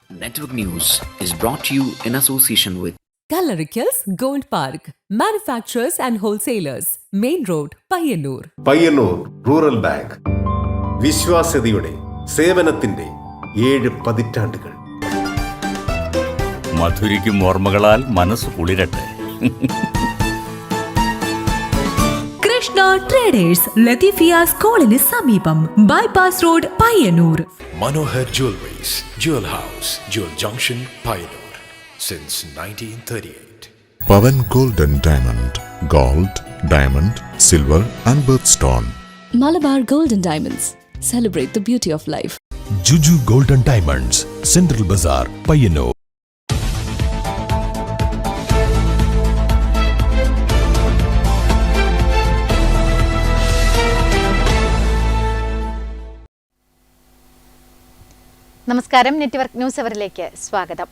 Network News is brought to you in association with Coloricals Gold Park, manufacturers and wholesalers, Main Road, Payyannur. Payyannur rural bank വിശ്വാസ്യതയുടെ സേവനത്തിന്റെ 7 പതിറ്റാണ്ടുകൾ. മധുരിക്കും ഓർമ്മകളാൽ മനസ്സ് കുളിരട്ടെ. Krishna traders, Latheefiya സ്കൂളിന് സമീപം, bypass road, Payyanur. Manohar Jewelries, Jewel House, Jewel Junction, Payyanur, since 1938. Pavan Gold and Diamond, Gold, Diamond, Silver and Birthstone. Malabar Gold and Diamonds, celebrate the beauty of life. Juju Gold and Diamonds, Central Bazaar, Payyanur. നമസ്കാരം. Network news അവറിലേക്ക് സ്വാഗതം.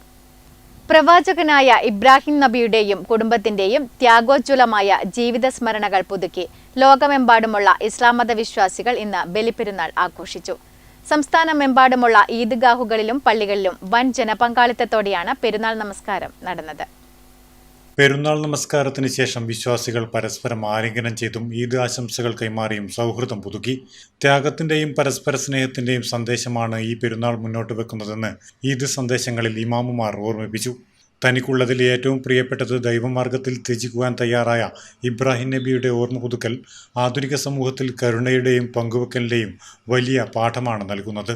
പ്രവാചകനായ ഇബ്രാഹിം നബിയുടെയും കുടുംബത്തിന്റെയും ത്യാഗോജ്വലമായ ജീവിത സ്മരണകൾ പുതുക്കി ലോകമെമ്പാടുമുള്ള ഇസ്ലാം മത വിശ്വാസികൾ ഇന്ന് ബലിപ്പെരുന്നാൾ ആഘോഷിച്ചു. സംസ്ഥാനമെമ്പാടുമുള്ള ഈദ്ഗാഹുകളിലും പള്ളികളിലും വൻ ജനപങ്കാളിത്തത്തോടെയാണ് പെരുന്നാൾ നമസ്കാരം നടന്നത്. പെരുന്നാൾ നമസ്കാരത്തിന് ശേഷം വിശ്വാസികൾ പരസ്പരം ആലിംഗനം ചെയ്തും ഈദ് ആശംസകൾ കൈമാറിയും സൗഹൃദം പുതുക്കി. ത്യാഗത്തിന്റെയും പരസ്പര സ്നേഹത്തിന്റെയും സന്ദേശമാണ് ഈ പെരുന്നാൾ മുന്നോട്ട് വെക്കുന്നതെന്ന് ഈദ് സന്ദേശങ്ങളിൽ ഇമാമുമാർ ഓർമ്മിപ്പിച്ചു. തനിക്കുള്ളതിൽ ഏറ്റവും പ്രിയപ്പെട്ടത് ദൈവമാർഗത്തിൽ ത്യജിക്കുവാൻ തയ്യാറായ ഇബ്രാഹിം നബിയുടെ ഓർമ്മ പുതുക്കൽ ആധുനിക സമൂഹത്തിൽ കരുണയുടെയും പങ്കുവെക്കലിന്റെയും വലിയ പാഠമാണ് നൽകുന്നത്.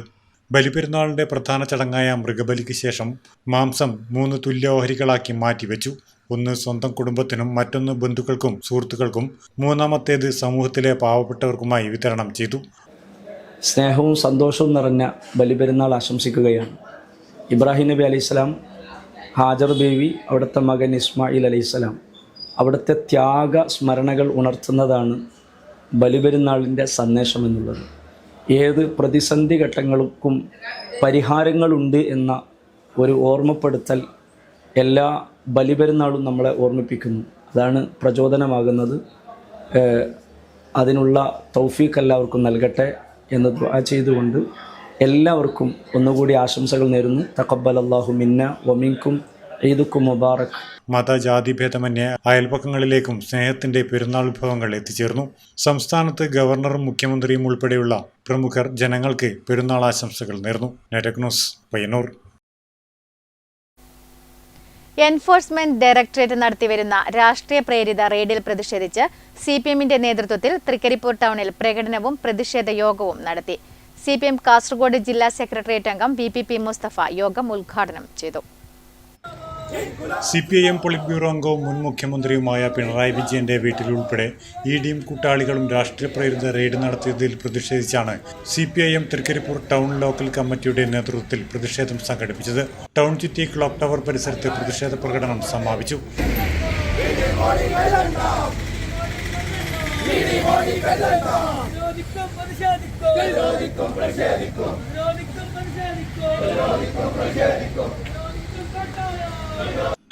ബലിപെരുന്നാളിന്റെ പ്രധാന ചടങ്ങായ മൃഗബലിക്ക് ശേഷം മാംസം 3 തുല്യ ഓഹരികളാക്കി മാറ്റിവെച്ചു. ഒന്ന് സ്വന്തം കുടുംബത്തിനും മറ്റൊന്ന് ബന്ധുക്കൾക്കും സുഹൃത്തുക്കൾക്കും, മൂന്നാമത്തേത് സമൂഹത്തിലെ പാവപ്പെട്ടവർക്കുമായി വിതരണം ചെയ്തു. സ്നേഹവും സന്തോഷവും നിറഞ്ഞ ബലിപെരുന്നാൾ ആശംസിക്കുകയാണ്. ഇബ്രാഹിം നബി അലൈഹിസ്സലാം, ഹാജർ ബേബി, അവിടുത്തെ മകൻ ഇസ്മായിൽ അലൈഹിസ്സലാം, അവിടുത്തെ ത്യാഗ സ്മരണകൾ ഉണർത്തുന്നതാണ് ബലിപെരുന്നാളിൻ്റെ സന്ദേശം എന്നുള്ളത്. ഏത് പ്രതിസന്ധി ഘട്ടങ്ങൾക്കും പരിഹാരങ്ങളുണ്ട് എന്ന ഒരു ഓർമ്മപ്പെടുത്തൽ എല്ലാ ബലിപെരുന്നാളും നമ്മളെ ഓർമ്മിപ്പിക്കുന്നു. അതാണ് പ്രചോദനമാകുന്നത്. അതിനുള്ള തൗഫീഖ് എല്ലാവർക്കും നൽകട്ടെ എന്ന് ദുആ ചെയ്തുകൊണ്ട് എല്ലാവർക്കും ഒന്നുകൂടി ആശംസകൾ നേരുന്നു. തഖബ്ബലല്ലാഹു മിന്ന വമിൻകും, ഈദുക്കും മുബാറക്. മതജാതി ഭേദമന്യേ അയൽപക്കങ്ങളിലേക്കും സ്നേഹത്തിന്റെ പെരുന്നാൾ വിഭവങ്ങൾ എത്തിച്ചേർന്നു. സംസ്ഥാനത്ത് ഗവർണറും മുഖ്യമന്ത്രിയും ഉൾപ്പെടെയുള്ള പ്രമുഖർ ജനങ്ങൾക്ക് പെരുന്നാൾ ആശംസകൾ നേർന്നു. Network news, Payyanur. Enforcement directorate നടത്തിവരുന്ന രാഷ്ട്രീയ പ്രേരിത റെയ്ഡിൽ പ്രതിഷേധിച്ച് CPM-ന്റെ നേതൃത്വത്തിൽ തൃക്കരിപ്പൂർ ടൗണിൽ പ്രകടനവും പ്രതിഷേധ യോഗവും നടത്തി. CPM കാസർഗോഡ് ജില്ലാ സെക്രട്ടേറിയറ്റ് അംഗം VPP മുസ്തഫ യോഗം ഉദ്ഘാടനം ചെയ്തു. CPIM പൊളിറ്റ് ബ്യൂറോ അംഗവും മുൻ മുഖ്യമന്ത്രിയുമായ പിണറായി വിജയന്റെ വീട്ടിലുൾപ്പെടെ ED-യും കൂട്ടാളികളും രാഷ്ട്രീയ പ്രേരിത റെയ്ഡ് നടത്തിയതിൽ പ്രതിഷേധിച്ചാണ് CPIM തൃക്കരിപ്പൂർ ടൗൺ ലോക്കൽ കമ്മിറ്റിയുടെ നേതൃത്വത്തിൽ പ്രതിഷേധം സംഘടിപ്പിച്ചത്. ടൗൺ ചുറ്റി ക്ലോക്ക് ടവർ പരിസരത്ത് പ്രതിഷേധ പ്രകടനം സമാപിച്ചു.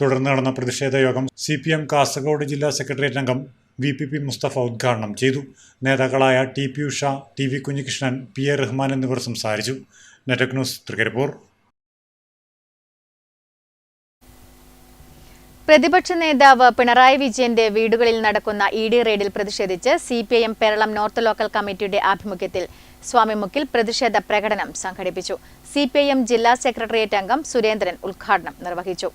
തുടർന്ന് നടന്ന പ്രതിഷേധ യോഗം CPM കാസർഗോഡ് ജില്ലാ സെക്രട്ടേറിയറ്റ് അംഗം VPP മുസ്തഫ ഉദ്ഘാടനം ചെയ്തു. നേതാക്കളായ TP Usha, TV Kunhikrishnan, PA Rahman എന്നിവർ സംസാരിച്ചു. Network news, Thrikaripur. പ്രതിപക്ഷ നേതാവ് പിണറായി വിജയന്റെ വീടുകളിൽ നടക്കുന്ന ED റെയ്ഡിൽ പ്രതിഷേധിച്ച് CPIM പേരളം നോർത്ത് ലോക്കൽ കമ്മിറ്റിയുടെ ആഭിമുഖ്യത്തിൽ സ്വാമിമുക്കിൽ പ്രതിഷേധ പ്രകടനം സംഘടിപ്പിച്ചു. CPIM ജില്ലാ സെക്രട്ടേറിയറ്റ് അംഗം സുരേന്ദ്രൻ ഉദ്ഘാടനം നിർവഹിച്ചു.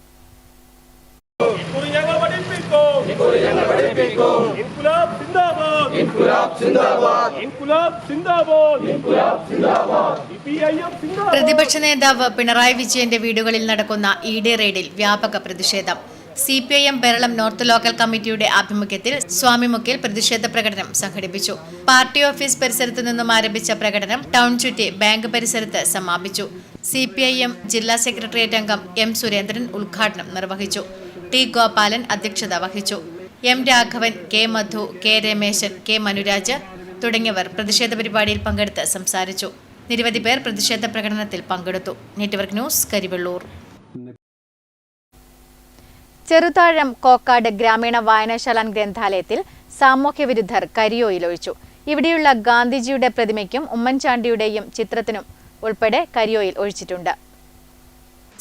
പ്രതിപക്ഷ നേതാവ് പിണറായി വിജയന്റെ വീടുകളിൽ നടക്കുന്ന ED റെയ്ഡിൽ വ്യാപക പ്രതിഷേധം. CPIM പേരളം നോർത്ത് ലോക്കൽ കമ്മിറ്റിയുടെ ആഭിമുഖ്യത്തിൽ സ്വാമിമുക്കിൽ പ്രതിഷേധ പ്രകടനം സംഘടിപ്പിച്ചു. പാർട്ടി ഓഫീസ് പരിസരത്ത് നിന്നും ആരംഭിച്ച പ്രകടനം ടൗൺ ചുറ്റി ബാങ്ക് പരിസരത്ത് സമാപിച്ചു. CPIM ജില്ലാ സെക്രട്ടേറിയറ്റ് അംഗം M സുരേന്ദ്രൻ ഉദ്ഘാടനം നിർവഹിച്ചു. T ഗോപാലൻ അധ്യക്ഷത വഹിച്ചു. M രാഘവൻ, K മധു, K രമേശൻ, K മനുരാജ് തുടങ്ങിയവർ പ്രതിഷേധ പരിപാടിയിൽ പങ്കെടുത്ത് സംസാരിച്ചു. നിരവധി പേർ പ്രതിഷേധ പ്രകടനത്തിൽ പങ്കെടുത്തു. Network news, Karivellur. ചെറുതാഴം കോക്കാട് ഗ്രാമീണ വായനശാല ഗ്രന്ഥാലയത്തിൽ സാമൂഹ്യ വിരുദ്ധർ കരിയോയിലൊഴിച്ചു. ഇവിടെയുള്ള ഗാന്ധിജിയുടെ പ്രതിമയ്ക്കും ഉമ്മൻചാണ്ടിയുടെയും ചിത്രത്തിനും ഉൾപ്പെടെ കരിയോയിൽ ഒഴിച്ചിട്ടുണ്ട്.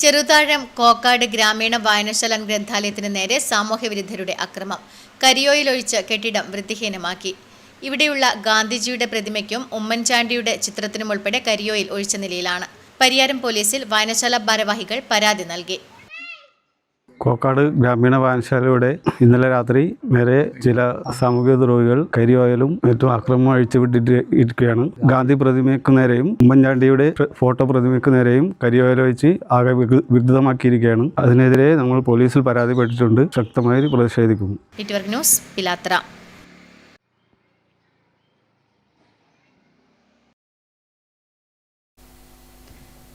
ചെറുതാഴം കോക്കാട് ഗ്രാമീണ വായനശാല ഗ്രന്ഥാലയത്തിന് നേരെ സാമൂഹ്യവിരുദ്ധരുടെ അക്രമം. കരിയോയിലൊഴിച്ച് കെട്ടിടം വൃത്തിഹീനമാക്കി. ഇവിടെയുള്ള ഗാന്ധിജിയുടെ പ്രതിമയ്ക്കും ഉമ്മൻചാണ്ടിയുടെ ചിത്രത്തിനും ഉൾപ്പെടെ കരിയോയിൽ ഒഴിച്ച നിലയിലാണ്. പരിയാരം പോലീസിൽ വായനശാല ഭാരവാഹികൾ പരാതി നൽകി. കോക്കാട് ഗ്രാമീണ വായനശാലയുടെ ഇന്നലെ രാത്രി നേരെ ചില സാമൂഹിക ദ്രോഹികൾ കരിയോയിലും മറ്റും അക്രമം അഴിച്ചുവിട്ടിട്ട് ഇരിക്കുകയാണ്. ഗാന്ധി പ്രതിമയ്ക്ക് നേരെയും ഉമ്മൻചാണ്ടിയുടെ ഫോട്ടോ പ്രതിമയ്ക്ക് നേരെയും കരിയോയിൽ വെച്ച് ആകെ വികൃതമാക്കിയിരിക്കുകയാണ്. അതിനെതിരെ നമ്മൾ പോലീസിൽ പരാതിപ്പെട്ടിട്ടുണ്ട്. ശക്തമായി പ്രതിഷേധിക്കും. Network news, Pilathara.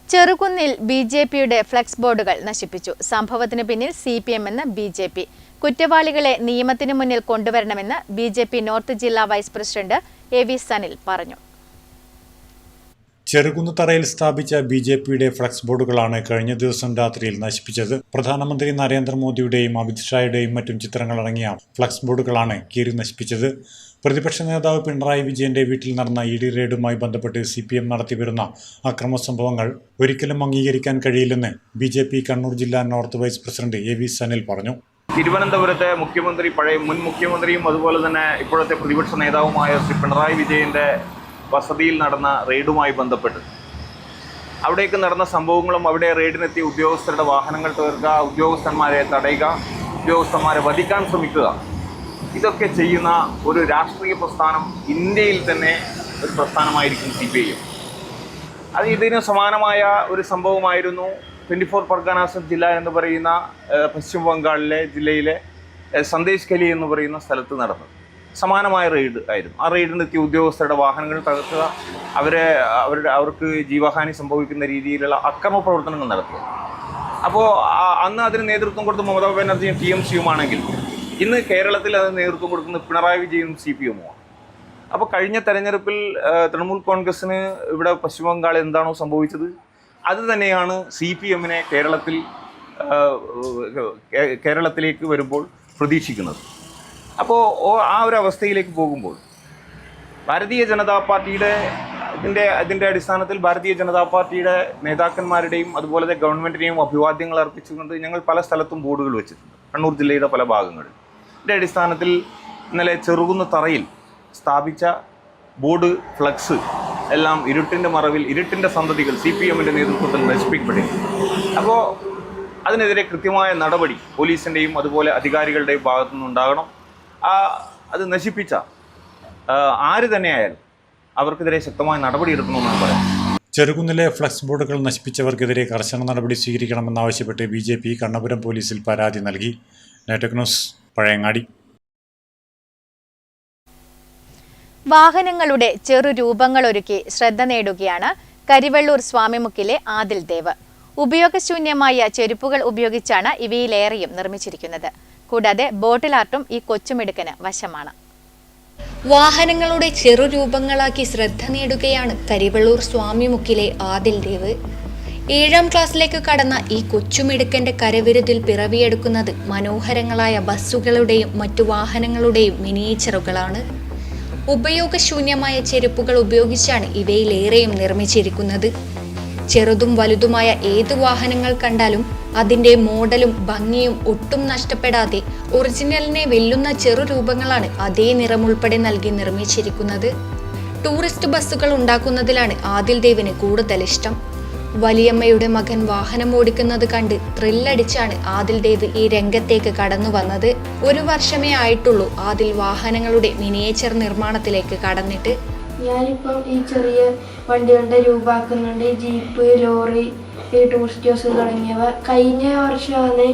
ചെറുകുന്നിൽ BJPയുടെ ഫ്ലെക്സ് ബോർഡുകൾ നശിപ്പിച്ചു. സംഭവത്തിന് പിന്നിൽ CPM എന്ന് BJP. കുറ്റവാളികളെ നിയമത്തിന് മുന്നിൽ കൊണ്ടുവരണമെന്ന് BJP നോർത്ത് ജില്ലാ വൈസ് പ്രസിഡന്റ് AV സനിൽ പറഞ്ഞു. ചെറുകുന്നുതറയിൽ സ്ഥാപിച്ച BJPയുടെ ഫ്ലക്സ് ബോർഡുകളാണ് കഴിഞ്ഞ ദിവസം രാത്രിയിൽ നശിപ്പിച്ചത്. പ്രധാനമന്ത്രി നരേന്ദ്രമോദിയുടെയും അമിത്ഷായുടെയും മറ്റും ചിത്രങ്ങളടങ്ങിയ ഫ്ലക്സ് ബോർഡുകളാണ് കീറി നശിപ്പിച്ചത്. പ്രതിപക്ഷ നേതാവ് പിണറായി വിജയന്റെ വീട്ടിൽ നടന്ന ED റെയ്ഡുമായി ബന്ധപ്പെട്ട് CPM നടത്തിവരുന്ന അക്രമ സംഭവങ്ങൾ ഒരിക്കലും അംഗീകരിക്കാൻ കഴിയില്ലെന്ന് BJP കണ്ണൂർ ജില്ലാ north vice president AV Sanil പറഞ്ഞു. തിരുവനന്തപുരത്തെ മുൻ മുഖ്യമന്ത്രിയും അതുപോലെ തന്നെ ഇപ്പോഴത്തെ പ്രതിപക്ഷ നേതാവുമായ ശ്രീ പിണറായി വിജയന്റെ വസതിയിൽ നടന്ന റെയ്ഡുമായി ബന്ധപ്പെട്ട് അവിടേക്ക് നടന്ന സംഭവങ്ങളും അവിടെ റെയ്ഡിനെത്തിയ ഉദ്യോഗസ്ഥരുടെ വാഹനങ്ങൾ തകർക്കുക, ഉദ്യോഗസ്ഥന്മാരെ തടയുക, ഉദ്യോഗസ്ഥന്മാരെ വധിക്കാൻ ശ്രമിക്കുക, ഇതൊക്കെ ചെയ്യുന്ന ഒരു രാഷ്ട്രീയ പ്രസ്ഥാനം ഇന്ത്യയിൽ തന്നെ ഒരു പ്രസ്ഥാനമായിരിക്കും CPIM. അത് ഇതിന് സമാനമായ ഒരു സംഭവമായിരുന്നു 24 പർഗാനാസ് ജില്ല എന്ന് പറയുന്ന പശ്ചിമ ബംഗാളിലെ ജില്ലയിലെ സന്ദേശ് കലി എന്ന് പറയുന്ന സ്ഥലത്ത് നടന്നത്. സമാനമായ റെയ്ഡ് ആയിരുന്നു. ആ റെയ്ഡിനെത്തിയ ഉദ്യോഗസ്ഥരുടെ വാഹനങ്ങൾ തകർക്കുക, അവർക്ക് ജീവഹാനി സംഭവിക്കുന്ന രീതിയിലുള്ള അക്രമ പ്രവർത്തനങ്ങൾ നടത്തുക. അപ്പോൾ അന്ന് അതിന് നേതൃത്വം കൊടുത്ത മമതാ ബാനർജിയും TMCയുമാണെങ്കിൽ ഇന്ന് കേരളത്തിൽ അത് നേതൃത്വം കൊടുക്കുന്ന പിണറായി വിജയനും CPMുമാണ്. അപ്പോൾ കഴിഞ്ഞ തെരഞ്ഞെടുപ്പിൽ തൃണമൂൽ കോൺഗ്രസിന് ഇവിടെ പശ്ചിമ ബംഗാൾ എന്താണോ സംഭവിച്ചത് അത് തന്നെയാണ് CPMനെ കേരളത്തിലേക്ക് വരുമ്പോൾ പ്രതീക്ഷിക്കുന്നത്. അപ്പോൾ ആ ഒരു അവസ്ഥയിലേക്ക് പോകുമ്പോൾ ഭാരതീയ ജനതാ പാർട്ടിയുടെ അതിൻ്റെ അടിസ്ഥാനത്തിൽ ഭാരതീയ ജനതാ പാർട്ടിയുടെ നേതാക്കന്മാരുടെയും അതുപോലെ ഗവൺമെൻറ്റിനെയും അഭിവാദ്യങ്ങൾ അർപ്പിച്ചുകൊണ്ട് ഞങ്ങൾ പല സ്ഥലത്തും ബോർഡുകൾ വെച്ചിട്ടുണ്ട്. കണ്ണൂർ ജില്ലയുടെ പല ഭാഗങ്ങളിൽ. ഇതിൻ്റെ അടിസ്ഥാനത്തിൽ ഇന്നലെ ചെറുകുന്നുതറയിൽ സ്ഥാപിച്ച ബോർഡ് ഫ്ലക്സ് എല്ലാം ഇരുട്ടിൻ്റെ മറവിൽ ഇരുട്ടിൻ്റെ സന്തതികൾ CPMൻ്റെ നേതൃത്വത്തിൽ നശിപ്പിക്കപ്പെട്ടിരുന്നു. അപ്പോൾ അതിനെതിരെ കൃത്യമായ നടപടി പോലീസിൻ്റെയും അതുപോലെ അധികാരികളുടെയും ഭാഗത്തു നിന്നുണ്ടാകണം. അത് നശിപ്പിച്ച ആര് തന്നെയായാലും അവർക്കെതിരെ ശക്തമായ നടപടി എടുക്കണമെന്നാണ് പറയാം. ചെറുകുന്നിലെ ഫ്ലക്സ് ബോർഡുകൾ നശിപ്പിച്ചവർക്കെതിരെ കർശന നടപടി സ്വീകരിക്കണമെന്നാവശ്യപ്പെട്ട് BJP കണ്ണപുരം പോലീസിൽ പരാതി നൽകി. Network news, Pazhayangadi. വാഹനങ്ങളുടെ ചെറു രൂപങ്ങളൊരുക്കി ശ്രദ്ധ നേടുകയാണ് കരിവെള്ളൂർ സ്വാമിമുക്കിലെ ആദിൽ ദേവ്. ഉപയോഗശൂന്യമായ ചെരുപ്പുകൾ ഉപയോഗിച്ചാണ് ഇവയിലേറെയും നിർമ്മിച്ചിരിക്കുന്നത്. കൂടാതെ ബോട്ടിൽ ആർട്ടും ഈ കൊച്ചുമിടുക്കന് വശമാണ്. വാഹനങ്ങളുടെ ചെറുരൂപങ്ങളാക്കി ശ്രദ്ധ നേടുകയാണ് കരിവെള്ളൂർ സ്വാമിമുക്കിലെ ആദിൽ ദേവ്. 7ാം ക്ലാസ്സിലേക്ക് കടന്ന ഈ കൊച്ചുമിടുക്കന്റെ കരവിരുതിൽ പിറവിയെടുക്കുന്നത് മനോഹരങ്ങളായ ബസ്സുകളുടെയും മറ്റു വാഹനങ്ങളുടെയും മിനിയേച്ചറുകളാണ്. ഉപയോഗശൂന്യമായ ചെരുപ്പുകൾ ഉപയോഗിച്ചാണ് ഇവയിലേറെയും നിർമ്മിച്ചിരിക്കുന്നത്. ചെറുതും വലുതുമായ ഏതു വാഹനങ്ങൾ കണ്ടാലും അതിൻ്റെ മോഡലും ഭംഗിയും ഒട്ടും നഷ്ടപ്പെടാതെ ഒറിജിനലിനെ വെല്ലുന്ന ചെറുരൂപങ്ങളാണ് അതേ നിറമുൾപ്പെടെ നൽകി നിർമ്മിച്ചിരിക്കുന്നത്. ടൂറിസ്റ്റ് ബസ്സുകൾ ഉണ്ടാക്കുന്നതിലാണ് ആദിൽ ദേവിന് കൂടുതൽ ഇഷ്ടം. വലിയമ്മയുടെ മകൻ വാഹനം ഓടിക്കുന്നത് കണ്ട് ത്രില്ലടിച്ചാണ് ആദിൽ ദേവ് ഈ രംഗത്തേക്ക് കടന്നു വന്നത്. 1 വർഷമേ ആയിട്ടുള്ളൂ ആദിൽ വാഹനങ്ങളുടെ മിനിയേച്ചർ നിർമ്മാണത്തിലേക്ക് കടന്നിട്ട്. ഞാനിപ്പം ഈ ചെറിയ വണ്ടികളുടെ രൂപാക്കുന്നുണ്ട്. ജീപ്പ്, ലോറി, ഈ ടൂറിസ്റ്റ് ബസ് തുടങ്ങിയവ. കഴിഞ്ഞ വർഷമാണ്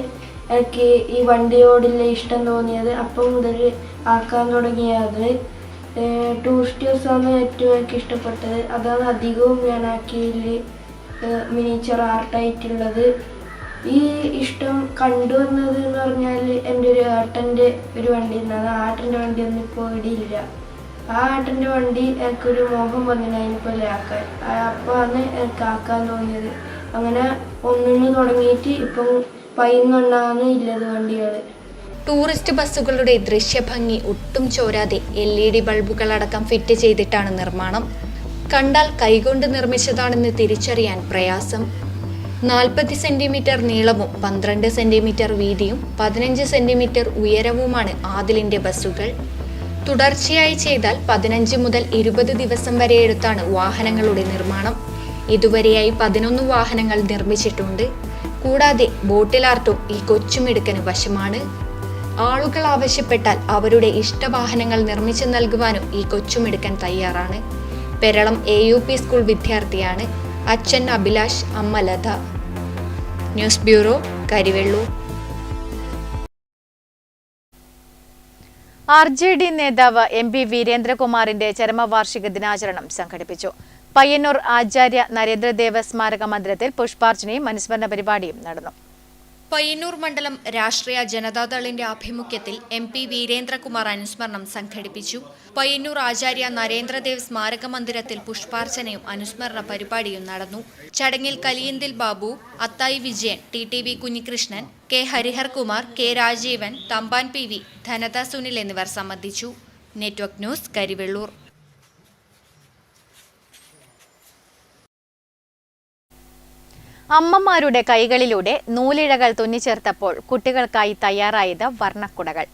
എനിക്ക് ഈ വണ്ടിയോടുള്ള ഇഷ്ടം തോന്നിയത്. അപ്പം മുതൽ ആക്കാൻ തുടങ്ങിയത്. ടൂറിസ്റ്റ് ബസ്സാണ് ഏറ്റവും എനിക്ക് ഇഷ്ടപ്പെട്ടത്. അതാണ് അധികവും ഞാൻ ആക്കിയതിൽ മിനിയേച്ചർ ആർട്ടായിട്ടുള്ളത്. ഈ ഇഷ്ടം കണ്ടുവന്നത് എന്ന് പറഞ്ഞാൽ എൻ്റെ ഒരു ഏട്ടൻ്റെ ഒരു വണ്ടി ഉണ്ടായിരുന്നു. ആ ഏട്ടൻ്റെ വണ്ടിയൊന്നും ഇപ്പോൾ ഇവിടെ ഇല്ല. ആ ഏട്ടൻ്റെ വണ്ടി എനിക്കൊരു മോഹം വന്നില്ല അതിനെപ്പോലെ ആക്കാൻ. അപ്പോൾ ആണ് എനിക്ക് ആക്കാൻ തോന്നിയത്. അങ്ങനെ ഒന്നിന് തുടങ്ങിയിട്ട് ഇപ്പം 11 ഇല്ലത് വണ്ടികൾ. ടൂറിസ്റ്റ് ബസ്സുകളുടെ ദൃശ്യഭംഗി ഒട്ടും ചോരാതെ LED ബൾബുകളടക്കം ഫിറ്റ് ചെയ്തിട്ടാണ് നിർമ്മാണം. കണ്ടാൽ കൈകൊണ്ട് നിർമ്മിച്ചതാണെന്ന് തിരിച്ചറിയാൻ പ്രയാസം. 40 സെന്റിമീറ്റർ നീളവും 12 സെന്റിമീറ്റർ വീതിയും 15 സെന്റിമീറ്റർ ഉയരവുമാണ് ആദിലിന്റെ ബസ്സുകൾ. തുടർച്ചയായി ചെയ്താൽ 15 മുതൽ 20 ദിവസം വരെ എടുത്താണ് വാഹനങ്ങളുടെ നിർമ്മാണം. ഇതുവരെയായി 11 വാഹനങ്ങൾ നിർമ്മിച്ചിട്ടുണ്ട്. കൂടാതെ ബോട്ടിൽ ആർട്ടും ഈ കൊച്ചുമിടുക്കന് വശമാണ്. ആളുകൾ ആവശ്യപ്പെട്ടാൽ അവരുടെ ഇഷ്ടവാഹനങ്ങൾ നിർമ്മിച്ചു നൽകുവാനും ഈ കൊച്ചുമിടുക്കൻ തയ്യാറാണ്. പെരളം AUP സ്കൂൾ വിദ്യാർത്ഥിയാണ്. അച്ഛൻ അഭിലാഷ്, അമ്മ Latha. News bureau, Karivellur. RJD നേതാവ് MP വീരേന്ദ്രകുമാറിന്റെ ചരമവാർഷിക ദിനാചരണം സംഘടിപ്പിച്ചു. പയ്യന്നൂർ ആചാര്യ നരേന്ദ്രദേവ സ്മാരക മന്ദിരത്തിൽ പുഷ്പാർച്ചനയും അനുസ്മരണ പരിപാടിയും നടന്നു. പയ്യന്നൂർ മണ്ഡലം രാഷ്ട്രീയ ജനതാദളിന്റെ ആഭിമുഖ്യത്തിൽ MP വീരേന്ദ്രകുമാർ അനുസ്മരണം സംഘടിപ്പിച്ചു. പയ്യന്നൂർ ആചാര്യ നരേന്ദ്രദേവ് സ്മാരക മന്ദിരത്തിൽ പുഷ്പാർച്ചനയും അനുസ്മരണ പരിപാടിയും നടന്നു. ചടങ്ങിൽ കലിയന്തിൽ Babu, അത്തായി Vijayan, TTV Kunhikrishnan, K ഹരിഹർകുമാർ, K Rajeevan, Thampan PV, ധനത Sunil എന്നിവർ സംബന്ധിച്ചു. Network news, Karivellur. അമ്മമാരുടെ കൈകളിലൂടെ നൂലിഴകൾ തുന്നിച്ചേർത്തപ്പോൾ കുട്ടികൾക്കായി തയ്യാറായത് വർണ്ണക്കുടകൾ.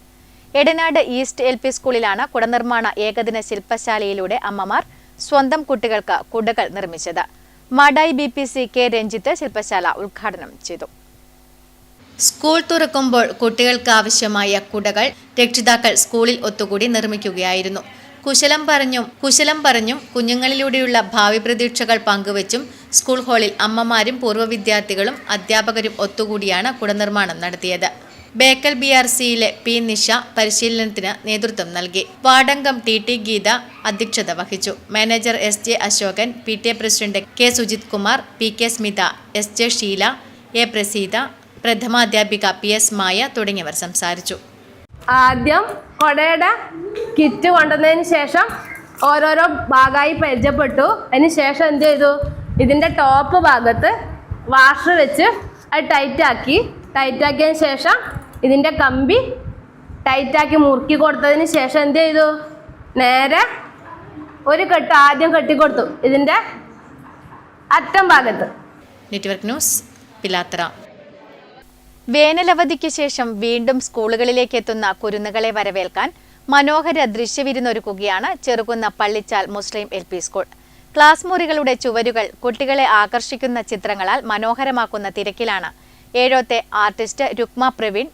എടനാട് ഈസ്റ്റ് LP സ്കൂളിലാണ് കുടനിർമ്മാണ ഏകദിന ശില്പശാലയിലൂടെ അമ്മമാർ സ്വന്തം കുട്ടികൾക്ക് കുടകൾ നിർമ്മിച്ചത്. മാടായി BPC K രഞ്ജിത്ത് ശില്പശാല ഉദ്ഘാടനം ചെയ്തു. സ്കൂൾ തുറക്കുമ്പോൾ കുട്ടികൾക്ക് ആവശ്യമായ കുടകൾ രക്ഷിതാക്കൾ സ്കൂളിൽ ഒത്തുകൂടി നിർമ്മിക്കുകയായിരുന്നു. കുശലം പറഞ്ഞും കുഞ്ഞുങ്ങളിലൂടെയുള്ള ഭാവി പ്രതീക്ഷകൾ പങ്കുവച്ചും സ്കൂൾ ഹാളിൽ അമ്മമാരും പൂർവ്വ വിദ്യാർത്ഥികളും അധ്യാപകരും ഒത്തുകൂടിയാണ് കുടനിർമ്മാണം നടത്തിയത്. ബേക്കൽ BRCയിലെ P നിഷ പരിശീലനത്തിന് നേതൃത്വം നൽകി. വാർഡംഗം TT ഗീത അധ്യക്ഷത വഹിച്ചു. Manager SJ Ashokan, PTA president K Sujith Kumar, PK Smitha, SJ Sheela, A Praseetha, പ്രഥമാധ്യാപിക PS മായ തുടങ്ങിയവർ സംസാരിച്ചു. ആദ്യം കൊടയുടെ കിറ്റ് കൊണ്ടുവന്നതിന് ശേഷം ഓരോരോ ഭാഗമായി പരിചയപ്പെട്ടു. അതിന് ശേഷം എന്ത് ചെയ്തു, ഇതിൻ്റെ ടോപ്പ് ഭാഗത്ത് വാഷർ വെച്ച് അത് ടൈറ്റാക്കിയതിന് ശേഷം ഇതിൻ്റെ കമ്പി ടൈറ്റാക്കി മുറുക്കി കൊടുത്തതിന് ശേഷം എന്ത് ചെയ്തു, നേരെ ഒരു കെട്ട് ആദ്യം കെട്ടിക്കൊടുത്തു ഇതിൻ്റെ അറ്റം ഭാഗത്ത്. Network news, Pilathara. വേനലവധിക്ക് ശേഷം വീണ്ടും സ്കൂളുകളിലേക്ക് എത്തുന്ന കുരുന്നുകളെ വരവേൽക്കാൻ മനോഹര ദൃശ്യവിരുന്നൊരുക്കുകയാണ് ചെറുകുന്ന പള്ളിച്ചാൽ മുസ്ലിം LP സ്കൂൾ. ക്ലാസ് മുറികളുടെ ചുവരുകൾ കുട്ടികളെ ആകർഷിക്കുന്ന ചിത്രങ്ങളാൽ മനോഹരമാക്കുന്ന തിരക്കിലാണ് ഏഴോത്തെ ആർട്ടിസ്റ്റ് രുക്മ പ്രവീൺ.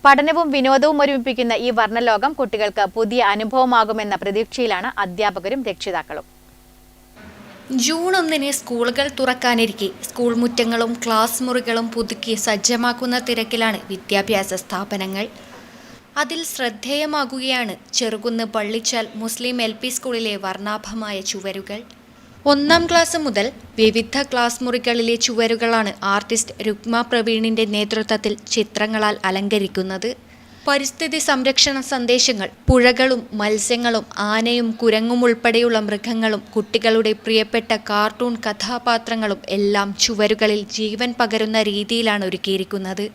പഠനവും വിനോദവും ഒരുമിപ്പിക്കുന്ന ഈ വർണ്ണലോകം കുട്ടികൾക്ക് പുതിയ അനുഭവമാകുമെന്ന പ്രതീക്ഷയിലാണ് അധ്യാപകരും രക്ഷിതാക്കളും. ജൂൺ 1 സ്കൂളുകൾ തുറക്കാനിരിക്കെ സ്കൂൾ മുറ്റങ്ങളും ക്ലാസ് മുറികളും പുതുക്കി സജ്ജമാക്കുന്ന തിരക്കിലാണ് വിദ്യാഭ്യാസ സ്ഥാപനങ്ങൾ. അതിൽ ശ്രദ്ധേയമാകുകയാണ് ചെറുകുന്ന് പള്ളിച്ചാൽ മുസ്ലിം LP സ്കൂളിലെ വർണ്ണാഭമായ ചുവരുകൾ. 1ാം ക്ലാസ് മുതൽ വിവിധ ക്ലാസ് മുറികളിലെ ചുവരുകളാണ് ആർട്ടിസ്റ്റ് രുക്മ പ്രവീണിന്റെ നേതൃത്വത്തിൽ ചിത്രങ്ങളാൽ അലങ്കരിക്കുന്നത്. പരിസ്ഥിതി സംരക്ഷണ സന്ദേശങ്ങൾ, പുഴകളും മത്സ്യങ്ങളും ആനയും കുരങ്ങും ഉൾപ്പെടെയുള്ള മൃഗങ്ങളും കുട്ടികളുടെ പ്രിയപ്പെട്ട കാർട്ടൂൺ കഥാപാത്രങ്ങളും എല്ലാം ചുവരുകളിൽ ജീവൻ പകരുന്ന രീതിയിലാണ് ഒരുക്കിയിരിക്കുന്നത്.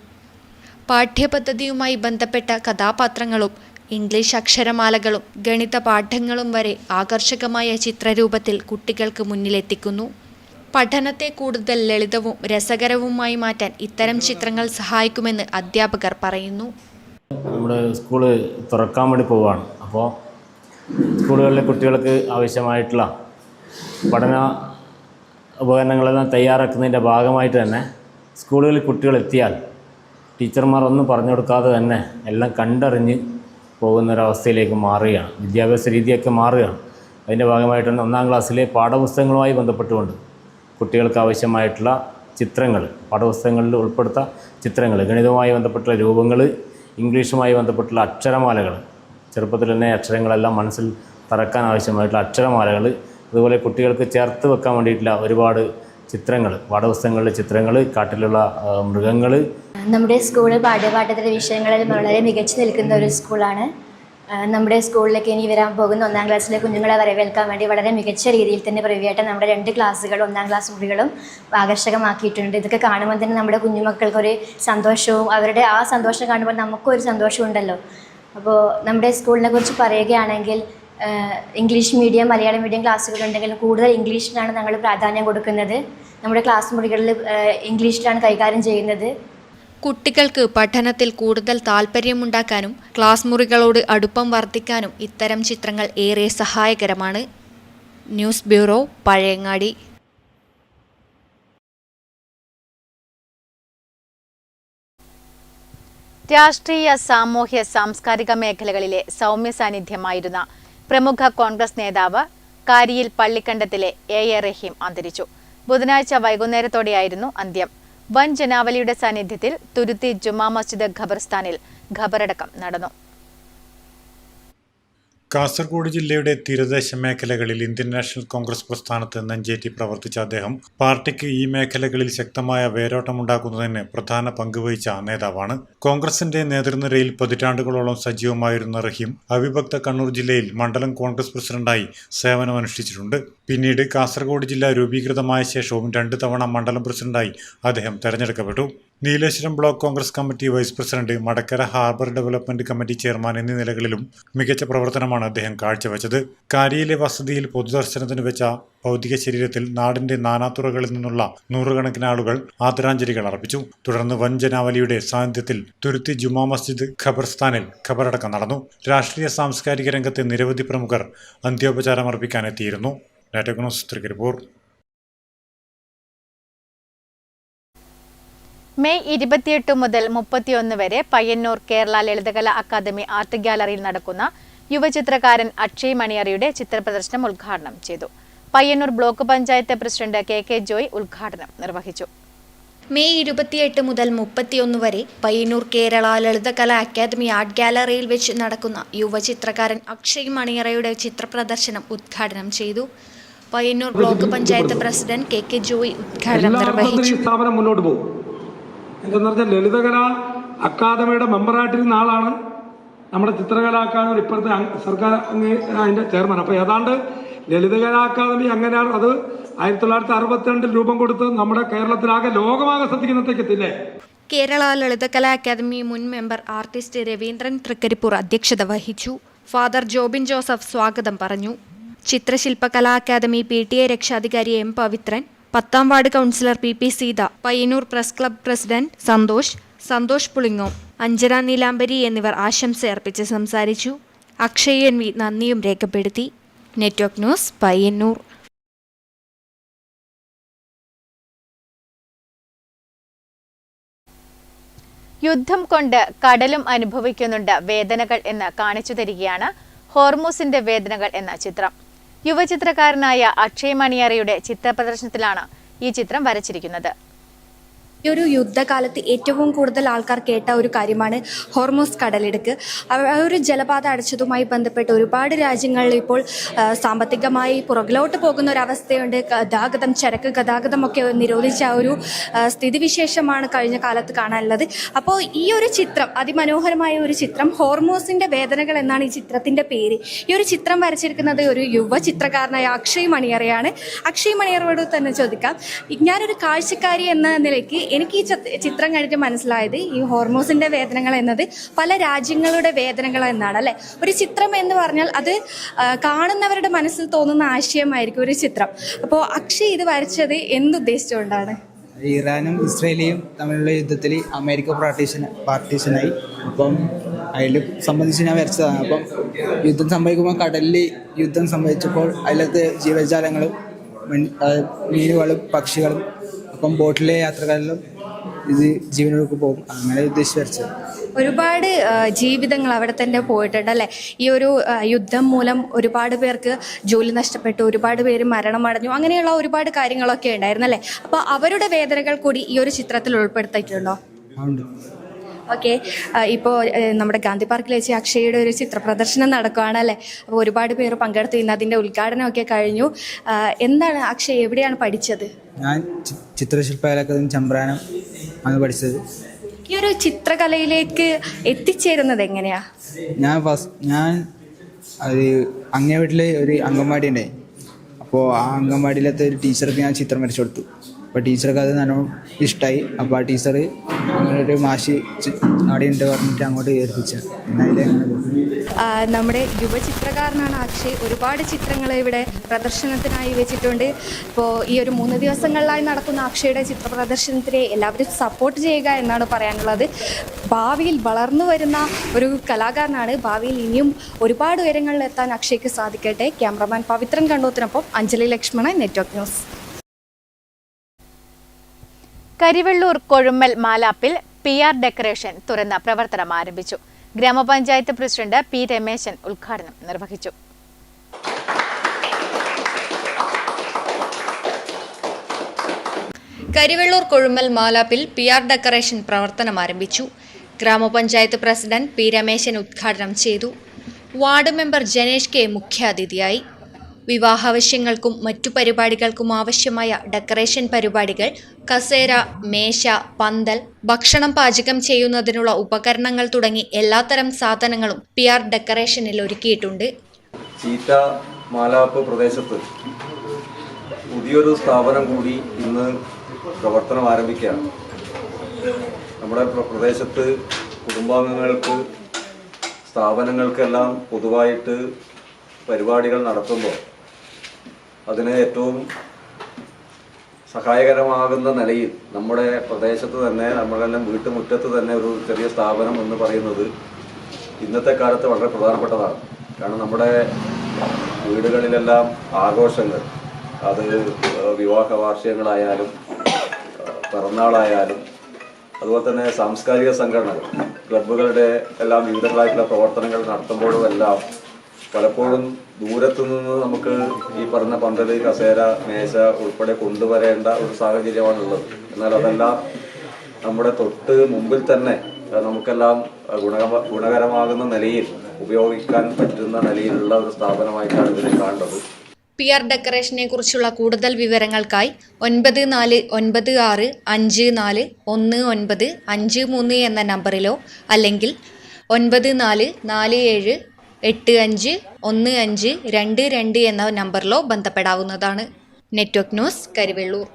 പാഠ്യപദ്ധതിയുമായി ബന്ധപ്പെട്ട കഥാപാത്രങ്ങളും ഇംഗ്ലീഷ് അക്ഷരമാലകളും ഗണിത പാഠങ്ങളും വരെ ആകർഷകമായ ചിത്രരൂപത്തിൽ കുട്ടികൾക്ക് മുന്നിലെത്തിക്കുന്നു. പഠനത്തെ കൂടുതൽ ലളിതവും രസകരവുമായി മാറ്റാൻ ഇത്തരം ചിത്രങ്ങൾ സഹായിക്കുമെന്ന് അധ്യാപകർ പറയുന്നു. നമ്മുടെ സ്കൂള് തുറക്കാൻ വേണ്ടി പോവുകയാണ്. അപ്പോൾ സ്കൂളുകളിലെ കുട്ടികൾക്ക് ആവശ്യമായിട്ടുള്ള പഠന ഉപകരണങ്ങളെല്ലാം തയ്യാറാക്കുന്നതിൻ്റെ ഭാഗമായിട്ട് തന്നെ സ്കൂളുകളിൽ കുട്ടികൾ എത്തിയാൽ ടീച്ചർമാർ ഒന്നും പറഞ്ഞു കൊടുക്കാതെ തന്നെ എല്ലാം കണ്ടറിഞ്ഞ് പോകുന്നൊരവസ്ഥയിലേക്ക് മാറുകയാണ്. വിദ്യാഭ്യാസ രീതിയൊക്കെ മാറുകയാണ്. അതിൻ്റെ ഭാഗമായിട്ട് തന്നെ 1ാം ക്ലാസ്സിലെ പാഠപുസ്തകങ്ങളുമായി ബന്ധപ്പെട്ടുകൊണ്ട് കുട്ടികൾക്ക് ആവശ്യമായിട്ടുള്ള ചിത്രങ്ങൾ, പാഠപുസ്തകങ്ങളിൽ ഉൾപ്പെടുത്ത ചിത്രങ്ങൾ, ഗണിതവുമായി ബന്ധപ്പെട്ടുള്ള രൂപങ്ങൾ, ഇംഗ്ലീഷുമായി ബന്ധപ്പെട്ടുള്ള അക്ഷരമാലകൾ, ചെറുപ്പത്തിൽ തന്നെ അക്ഷരങ്ങളെല്ലാം മനസ്സിൽ തറക്കാൻ ആവശ്യമായിട്ടുള്ള അക്ഷരമാലകൾ, അതുപോലെ കുട്ടികൾക്ക് ചേർത്ത് വെക്കാൻ വേണ്ടിയിട്ടുള്ള ഒരുപാട് ചിത്രങ്ങൾ, പാഠപുസ്തകങ്ങളിലെ ചിത്രങ്ങൾ, കാട്ടിലുള്ള മൃഗങ്ങൾ. നമ്മുടെ സ്കൂൾ പാഠ്യപാഠ്യതര വിഷയങ്ങളിൽ വളരെ മികച്ചു നിൽക്കുന്ന ഒരു സ്കൂളാണ്. നമ്മുടെ സ്കൂളിലേക്ക് ഇനി വരാൻ പോകുന്ന 1ാം ക്ലാസ്സിലെ കുഞ്ഞുങ്ങളെ വരവേൽക്കാൻ വേണ്ടി വളരെ മികച്ച രീതിയിൽ തന്നെ പ്രവിയായിട്ട് നമ്മുടെ 2 ക്ലാസ്സുകളും 1ാം ക്ലാസ് മുറികളും ആകർഷകമാക്കിയിട്ടുണ്ട്. ഇതൊക്കെ കാണുമ്പോൾ തന്നെ നമ്മുടെ കുഞ്ഞുമക്കൾക്കൊരു സന്തോഷവും അവരുടെ ആ സന്തോഷം കാണുമ്പോൾ നമുക്കൊരു സന്തോഷമുണ്ടല്ലോ. അപ്പോൾ നമ്മുടെ സ്കൂളിനെ കുറിച്ച് പറയുകയാണെങ്കിൽ ഇംഗ്ലീഷ് മീഡിയം, മലയാളം മീഡിയം ക്ലാസ്സുകളുണ്ടെങ്കിലും കൂടുതൽ ഇംഗ്ലീഷിനാണ് ഞങ്ങൾ പ്രാധാന്യം കൊടുക്കുന്നത്. നമ്മുടെ ക്ലാസ് മുറികളിൽ ഇംഗ്ലീഷിലാണ് കൈകാര്യം ചെയ്യുന്നത്. കുട്ടികൾക്ക് പഠനത്തിൽ കൂടുതൽ താല്പര്യമുണ്ടാക്കാനും ക്ലാസ് മുറികളോട് അടുപ്പം വർദ്ധിക്കാനും ഇത്തരം ചിത്രങ്ങൾ ഏറെ സഹായകരമാണ്. News bureau, Pazhayangadi. രാഷ്ട്രീയ, സാമൂഹ്യ, സാംസ്കാരിക മേഖലകളിലെ സൗമ്യ സാന്നിധ്യമായിരുന്ന പ്രമുഖ കോൺഗ്രസ് നേതാവ് കാരിയിൽ പള്ളിക്കണ്ടത്തിലെ എ റഹീം അന്തരിച്ചു. ബുധനാഴ്ച വൈകുന്നേരത്തോടെയായിരുന്നു അന്ത്യം. വൻ ജനാവലിയുടെ സാന്നിധ്യത്തിൽ തുരുത്തി ജുമാ മസ്ജിദ് ഖബർസ്ഥാനിൽ ഖബറടക്കം നടന്നു. കാസർഗോഡ് ജില്ലയുടെ തീരദേശ മേഖലകളിൽ ഇന്ത്യൻ നാഷണൽ കോൺഗ്രസ് പ്രസ്ഥാനത്ത് നെഞ്ചേറ്റി പ്രവർത്തിച്ച അദ്ദേഹം പാർട്ടിക്ക് ഈ മേഖലകളിൽ ശക്തമായ വേരോട്ടമുണ്ടാക്കുന്നതിന് പ്രധാന പങ്കുവഹിച്ച നേതാവാണ്. കോൺഗ്രസിന്റെ നേതൃനിരയിൽ പതിറ്റാണ്ടുകളോളം സജീവമായിരുന്ന റഹീം അവിഭക്ത കണ്ണൂർ ജില്ലയിൽ മണ്ഡലം കോൺഗ്രസ് പ്രസിഡന്റായി സേവനമനുഷ്ഠിച്ചിട്ടുണ്ട്. പിന്നീട് കാസർഗോഡ് ജില്ല രൂപീകൃതമായ ശേഷവും 2 തവണ മണ്ഡലം പ്രസിഡന്റായി അദ്ദേഹം തെരഞ്ഞെടുക്കപ്പെട്ടു. Nileshwaram block Congress committee vice president, Madakkara harbour development committee chairman എന്നീ നിലകളിലും മികച്ച പ്രവർത്തനമാണ് അദ്ദേഹം കാഴ്ചവെച്ചത്. കാരിയിലെ വസതിയിൽ പൊതുദർശനത്തിന് വെച്ച ഭൗതിക ശരീരത്തിൽ നാടിന്റെ നാനാതുറകളിൽ നിന്നുള്ള നൂറുകണക്കിന് ആളുകൾ ആദരാഞ്ജലികൾ അർപ്പിച്ചു. തുടർന്ന് വൻ ജനാവലിയുടെ സാന്നിധ്യത്തിൽ തുരുത്തി ജുമാ മസ്ജിദ് ഖബർസ്ഥാനിൽ ഖബറടക്കം നടന്നു. രാഷ്ട്രീയ സാംസ്കാരിക രംഗത്തെ നിരവധി പ്രമുഖർ അന്ത്യോപചാരം അർപ്പിക്കാനെത്തിയിരുന്നു. Network news, Trikaripur. മെയ് 28 മുതൽ 31 വരെ പയ്യന്നൂർ കേരള ലളിതകലാ അക്കാദമി ആർട്ട് ഗ്യാലറിയിൽ നടക്കുന്ന യുവചിത്രകാരൻ അക്ഷയ് മണിയറയുടെ ചിത്രപ്രദർശനം ഉദ്ഘാടനം ചെയ്തു. Payyanur block panchayat president K Joy ഉദ്ഘാടനം നിർവഹിച്ചു. മെയ് 28 മുതൽ 31 വരെ പയ്യന്നൂർ കേരള ലളിതകലാ അക്കാദമി ആർട്ട് ഗ്യാലറിയിൽ വെച്ച് നടക്കുന്ന യുവചിത്രകാരൻ അക്ഷയ് മണിയറയുടെ ചിത്രപ്രദർശനം ഉദ്ഘാടനം ചെയ്തു. Payyanur block panchayat president K Joy ഉദ്ഘാടനം നിർവഹിച്ചു. മുന്നോട്ട് പോകും എന്തെന്ന് പറഞ്ഞാൽ ലളിതകലാ അക്കാദമിയുടെ മെമ്പറായിട്ടിരുന്ന ആളാണ് നമ്മുടെ ചിത്രകലാ അക്കാദമി ഇപ്പോഴത്തെ സർക്കാർ അതിൻ്റെ ചെയർമാൻ. അപ്പോൾ ഏതാണ്ട് ലളിതകലാ അക്കാദമി അങ്ങനെയാണ്. അത് 1962 രൂപം കൊടുത്ത് നമ്മുടെ കേരളത്തിലാകെ ലോകമാകെ ശ്രദ്ധിക്കുന്നത്തേക്ക് എത്തില്ലേ. കേരള ലളിതകലാ അക്കാദമി മുൻ മെമ്പർ ആർട്ടിസ്റ്റ് രവീന്ദ്രൻ തൃക്കരിപ്പൂർ അധ്യക്ഷത വഹിച്ചു. ഫാദർ ജോബിൻ ജോസഫ് സ്വാഗതം പറഞ്ഞു. ചിത്രശില്പകലാ അക്കാദമി PTA രക്ഷാധികാരി M പവിത്രൻ, 10ാം ward councillor PP Seetha, Payyanur press club president Santhosh Pulingome, Anjana Neelambari എന്നിവർ ആശംസയർപ്പിച്ച് സംസാരിച്ചു. അക്ഷയ് NV നന്ദിയും രേഖപ്പെടുത്തി. Network news, Payyanur. യുദ്ധം കൊണ്ട് കടലും അനുഭവിക്കുന്നുണ്ട് വേദനകൾ എന്ന് കാണിച്ചു തരികയാണ് ഹോർമൂസിന്റെ വേദനകൾ എന്ന ചിത്രം. യുവചിത്രകാരനായ അക്ഷയ് മണിയറയുടെ ചിത്രപ്രദർശനത്തിലാണ് ഈ ചിത്രം വരച്ചിരിക്കുന്നത്. ഈ ഒരു യുദ്ധകാലത്ത് ഏറ്റവും കൂടുതൽ ആൾക്കാർ കേട്ട ഒരു കാര്യമാണ് ഹോർമൂസ് കടലിടുക്ക്. ഒരു ജലപാത അടച്ചതുമായി ബന്ധപ്പെട്ട് ഒരുപാട് രാജ്യങ്ങളിൽ ഇപ്പോൾ സാമ്പത്തികമായി പുറകിലോട്ട് പോകുന്ന ഒരവസ്ഥയുണ്ട്. ഗതാഗതം, ചരക്ക് ഗതാഗതമൊക്കെ നിരോധിച്ച ഒരു സ്ഥിതിവിശേഷമാണ് കഴിഞ്ഞ കാലത്ത് കാണാനുള്ളത്. അപ്പോൾ ഈ ഒരു ചിത്രം, അതിമനോഹരമായ ഒരു ചിത്രം, ഹോർമൂസിൻ്റെ വേദനകൾ എന്നാണ് ഈ ചിത്രത്തിൻ്റെ പേര്. ഈ ഒരു ചിത്രം വരച്ചിരിക്കുന്നത് ഒരു യുവ ചിത്രകാരനായ അക്ഷയ് മണിയറയാണ്. അക്ഷയ് മണിയറയോട് തന്നെ ചോദിക്കാം, ഞാനൊരു കാഴ്ചക്കാരി എന്ന നിലയ്ക്ക് എനിക്ക് ഈ ചിത്രം കണ്ടിട്ട് മനസ്സിലായത് ഈ ഹോർമോസിൻ്റെ വേദനകൾ എന്നത് പല രാജ്യങ്ങളുടെ വേദനകൾ എന്നാണ് അല്ലേ. ഒരു ചിത്രം എന്ന് പറഞ്ഞാൽ അത് കാണുന്നവരുടെ മനസ്സിൽ തോന്നുന്ന ആശയമായിരിക്കും ഒരു ചിത്രം. അപ്പോൾ അക്ഷയ് ഇത് വരച്ചത് എന്തുദ്ദേശിച്ചുകൊണ്ടാണ്? ഇറാനും ഇസ്രയേലിയും തമ്മിലുള്ള യുദ്ധത്തിൽ അമേരിക്ക പാർട്ടീഷനായി. അപ്പം അതിൽ സംബന്ധിച്ച് ഞാൻ വരച്ചതാണ്. അപ്പം യുദ്ധം സംഭവിക്കുമ്പോൾ കടലിൽ യുദ്ധം സംഭവിച്ചപ്പോൾ അതിലത്തെ ജീവജാലങ്ങളും മീനുകളും പക്ഷികളും അപ്പം ബോട്ടിലെ യാത്രക്കാരിലും ഇത് ജീവനൊഴുക്ക് പോകും. അങ്ങനെ ഉദ്ദേശിച്ച് വരച്ചത്. ഒരുപാട് ജീവിതങ്ങൾ അവിടെ തന്നെ പോയിട്ടുണ്ട് അല്ലേ. ഈ ഒരു യുദ്ധം മൂലം ഒരുപാട് പേർക്ക് ജോലി നഷ്ടപ്പെട്ടു, ഒരുപാട് പേര് മരണമടഞ്ഞു, അങ്ങനെയുള്ള ഒരുപാട് കാര്യങ്ങളൊക്കെ ഉണ്ടായിരുന്നു അല്ലേ. അപ്പോൾ അവരുടെ വേദനകൾ കൂടി ഈ ഒരു ചിത്രത്തിൽ ഉൾപ്പെടുത്തിയിട്ടുണ്ടോ? ഓക്കെ, ഇപ്പോൾ നമ്മുടെ ഗാന്ധി പാർക്കിൽ വെച്ച് അക്ഷയുടെ ഒരു ചിത്ര പ്രദർശനം നടക്കുകയാണ് അല്ലേ. അപ്പോൾ ഒരുപാട് പേര് പങ്കെടുത്തു. ഇന്ന് അതിൻ്റെ ഉദ്ഘാടനമൊക്കെ കഴിഞ്ഞു. എന്താണ് അക്ഷയ്, എവിടെയാണ് പഠിച്ചത്? ഞാൻ ചിത്രശില്പകല അക്കാദമി ചമ്പ്രാനം ആണ് പഠിച്ചത്. ഈ ഒരു ചിത്രകലയിലേക്ക് എത്തിച്ചേരുന്നത് എങ്ങനെയാ? ഞാൻ ഒരു അങ്ങേ വീട്ടിൽ ഒരു അംഗൻവാടി ഉണ്ടായി. അപ്പോൾ ആ അംഗൻവാടിയിലത്തെ ഒരു ടീച്ചർക്ക് ഞാൻ ചിത്രം വരച്ചു കൊടുത്തു. അപ്പോൾ ടീച്ചർക്ക് അത് നല്ലോണം ഇഷ്ടമായി. അപ്പോൾ ആ ടീച്ചർ അങ്ങനൊരു മാഷി അവിടെ ഉണ്ട് പറഞ്ഞിട്ട് അങ്ങോട്ട് ഏൽപ്പിച്ച. നമ്മുടെ യുവചിത്രകാരനാണ് അക്ഷയ്. ഒരുപാട് ചിത്രങ്ങൾ ഇവിടെ പ്രദർശനത്തിനായി വെച്ചിട്ടുണ്ട്. ഇപ്പോൾ ഈ ഒരു 3 ദിവസങ്ങളിലായി നടക്കുന്ന അക്ഷയുടെ ചിത്ര പ്രദർശനത്തിനെ എല്ലാവരും സപ്പോർട്ട് ചെയ്യുക എന്നാണ് പറയാനുള്ളത്. ഭാവിയിൽ വളർന്നു വരുന്ന ഒരു കലാകാരനാണ്. ഭാവിയിൽ ഇനിയും ഒരുപാട് ഉയരങ്ങളിൽ എത്താൻ അക്ഷയ്ക്ക് സാധിക്കട്ടെ. ക്യാമറമാൻ പവിത്രൻ കണ്ണൂത്തിനൊപ്പം അഞ്ജലി ലക്ഷ്മണൻ, നെറ്റ്വർക്ക് ന്യൂസ്. കരിവെള്ളൂർ കൊഴുമ്മൽ മാലാപ്പിൽ PR ഡെക്കറേഷൻ തുറന്ന പ്രവർത്തനം ആരംഭിച്ചു. ഗ്രാമപഞ്ചായത്ത് പ്രസിഡന്റ് P. രമേശൻ ഉദ്ഘാടനം നിർവഹിച്ചു. കരിവെള്ളൂർ കൊഴുമ്മൽ മാലാപ്പിൽ PR ഡെക്കറേഷൻ പ്രവർത്തനം ആരംഭിച്ചു. ഗ്രാമപഞ്ചായത്ത് പ്രസിഡന്റ് P. രമേശൻ ഉദ്ഘാടനം ചെയ്തു. വാർഡ് മെമ്പർ ജനേഷ് കെ മുഖ്യാതിഥിയായി. വിവാഹാവശ്യങ്ങൾക്കും മറ്റു പരിപാടികൾക്കും ആവശ്യമായ ഡെക്കറേഷൻ പരിപാടികൾ, കസേര, മേശ, പന്തൽ, ഭക്ഷണം പാചകം ചെയ്യുന്നതിനുള്ള ഉപകരണങ്ങൾ തുടങ്ങി എല്ലാത്തരം സാധനങ്ങളും PR ഡെക്കറേഷനിൽ ഒരുക്കിയിട്ടുണ്ട്. ചീറ്റ മാലാപ്പ് പ്രദേശത്ത് പുതിയൊരു സ്ഥാപനം കൂടി ഇന്ന് പ്രവർത്തനം ആരംഭിക്കുകയാണ്. നമ്മുടെ പ്രദേശത്ത് കുടുംബാംഗങ്ങൾക്ക്, സ്ഥാപനങ്ങൾക്കെല്ലാം പൊതുവായിട്ട് പരിപാടികൾ നടത്തുമ്പോൾ അതിന് ഏറ്റവും സഹായകരമാകുന്ന നിലയിൽ നമ്മുടെ പ്രദേശത്ത് തന്നെ, നമ്മളെല്ലാം വീട്ടുമുറ്റത്ത് തന്നെ ഒരു ചെറിയ സ്ഥാപനം എന്ന് പറയുന്നത് ഇന്നത്തെ കാലത്ത് വളരെ പ്രധാനപ്പെട്ടതാണ്. കാരണം നമ്മുടെ വീടുകളിലെല്ലാം ആഘോഷങ്ങൾ, അത് വിവാഹ വാർഷികങ്ങളായാലും പിറന്നാളായാലും അതുപോലെ തന്നെ സാംസ്കാരിക സംഘടനകൾ, ക്ലബ്ബുകളുടെ എല്ലാം വിവിധങ്ങളായിട്ടുള്ള പ്രവർത്തനങ്ങൾ നടത്തുമ്പോഴും എല്ലാം പലപ്പോഴും ദൂരത്തു നിന്ന് നമുക്ക് ഈ പറഞ്ഞ പന്തൽ, കസേര, മേശ ഉൾപ്പെടെ കൊണ്ടുവരേണ്ട ഒരു സാഹചര്യമാണുള്ളത്. എന്നാൽ അതെല്ലാം നമ്മുടെ തൊട്ട് മുമ്പിൽ തന്നെ നമുക്കെല്ലാം ഗുണകരമാകുന്ന നിലയിൽ ഉപയോഗിക്കാൻ പറ്റുന്ന നിലയിലുള്ള ഒരു സ്ഥാപനമായിട്ടാണ് ഇതിനെ കാണുന്നത്. PR ഡെക്കറേഷനെ കുറിച്ചുള്ള കൂടുതൽ വിവരങ്ങൾക്കായി 9456541953 എന്ന നമ്പറിലോ അല്ലെങ്കിൽ 9447851522 എന്ന നമ്പറിലോ ബന്ധപ്പെടാവുന്നതാണ്. Network news, Karivellur.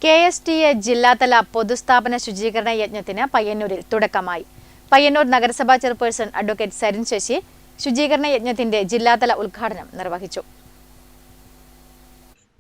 KSTA ജില്ലാതല പൊതുസ്ഥാപന ശുചീകരണ യജ്ഞത്തിന് പയ്യന്നൂരിൽ തുടക്കമായി. പയ്യന്നൂർ നഗരസഭാ ചെയർപേഴ്സൺ അഡ്വക്കേറ്റ് സരിൻ ശശി ശുചീകരണ യജ്ഞത്തിന്റെ ജില്ലാതല ഉദ്ഘാടനം നിർവഹിച്ചു.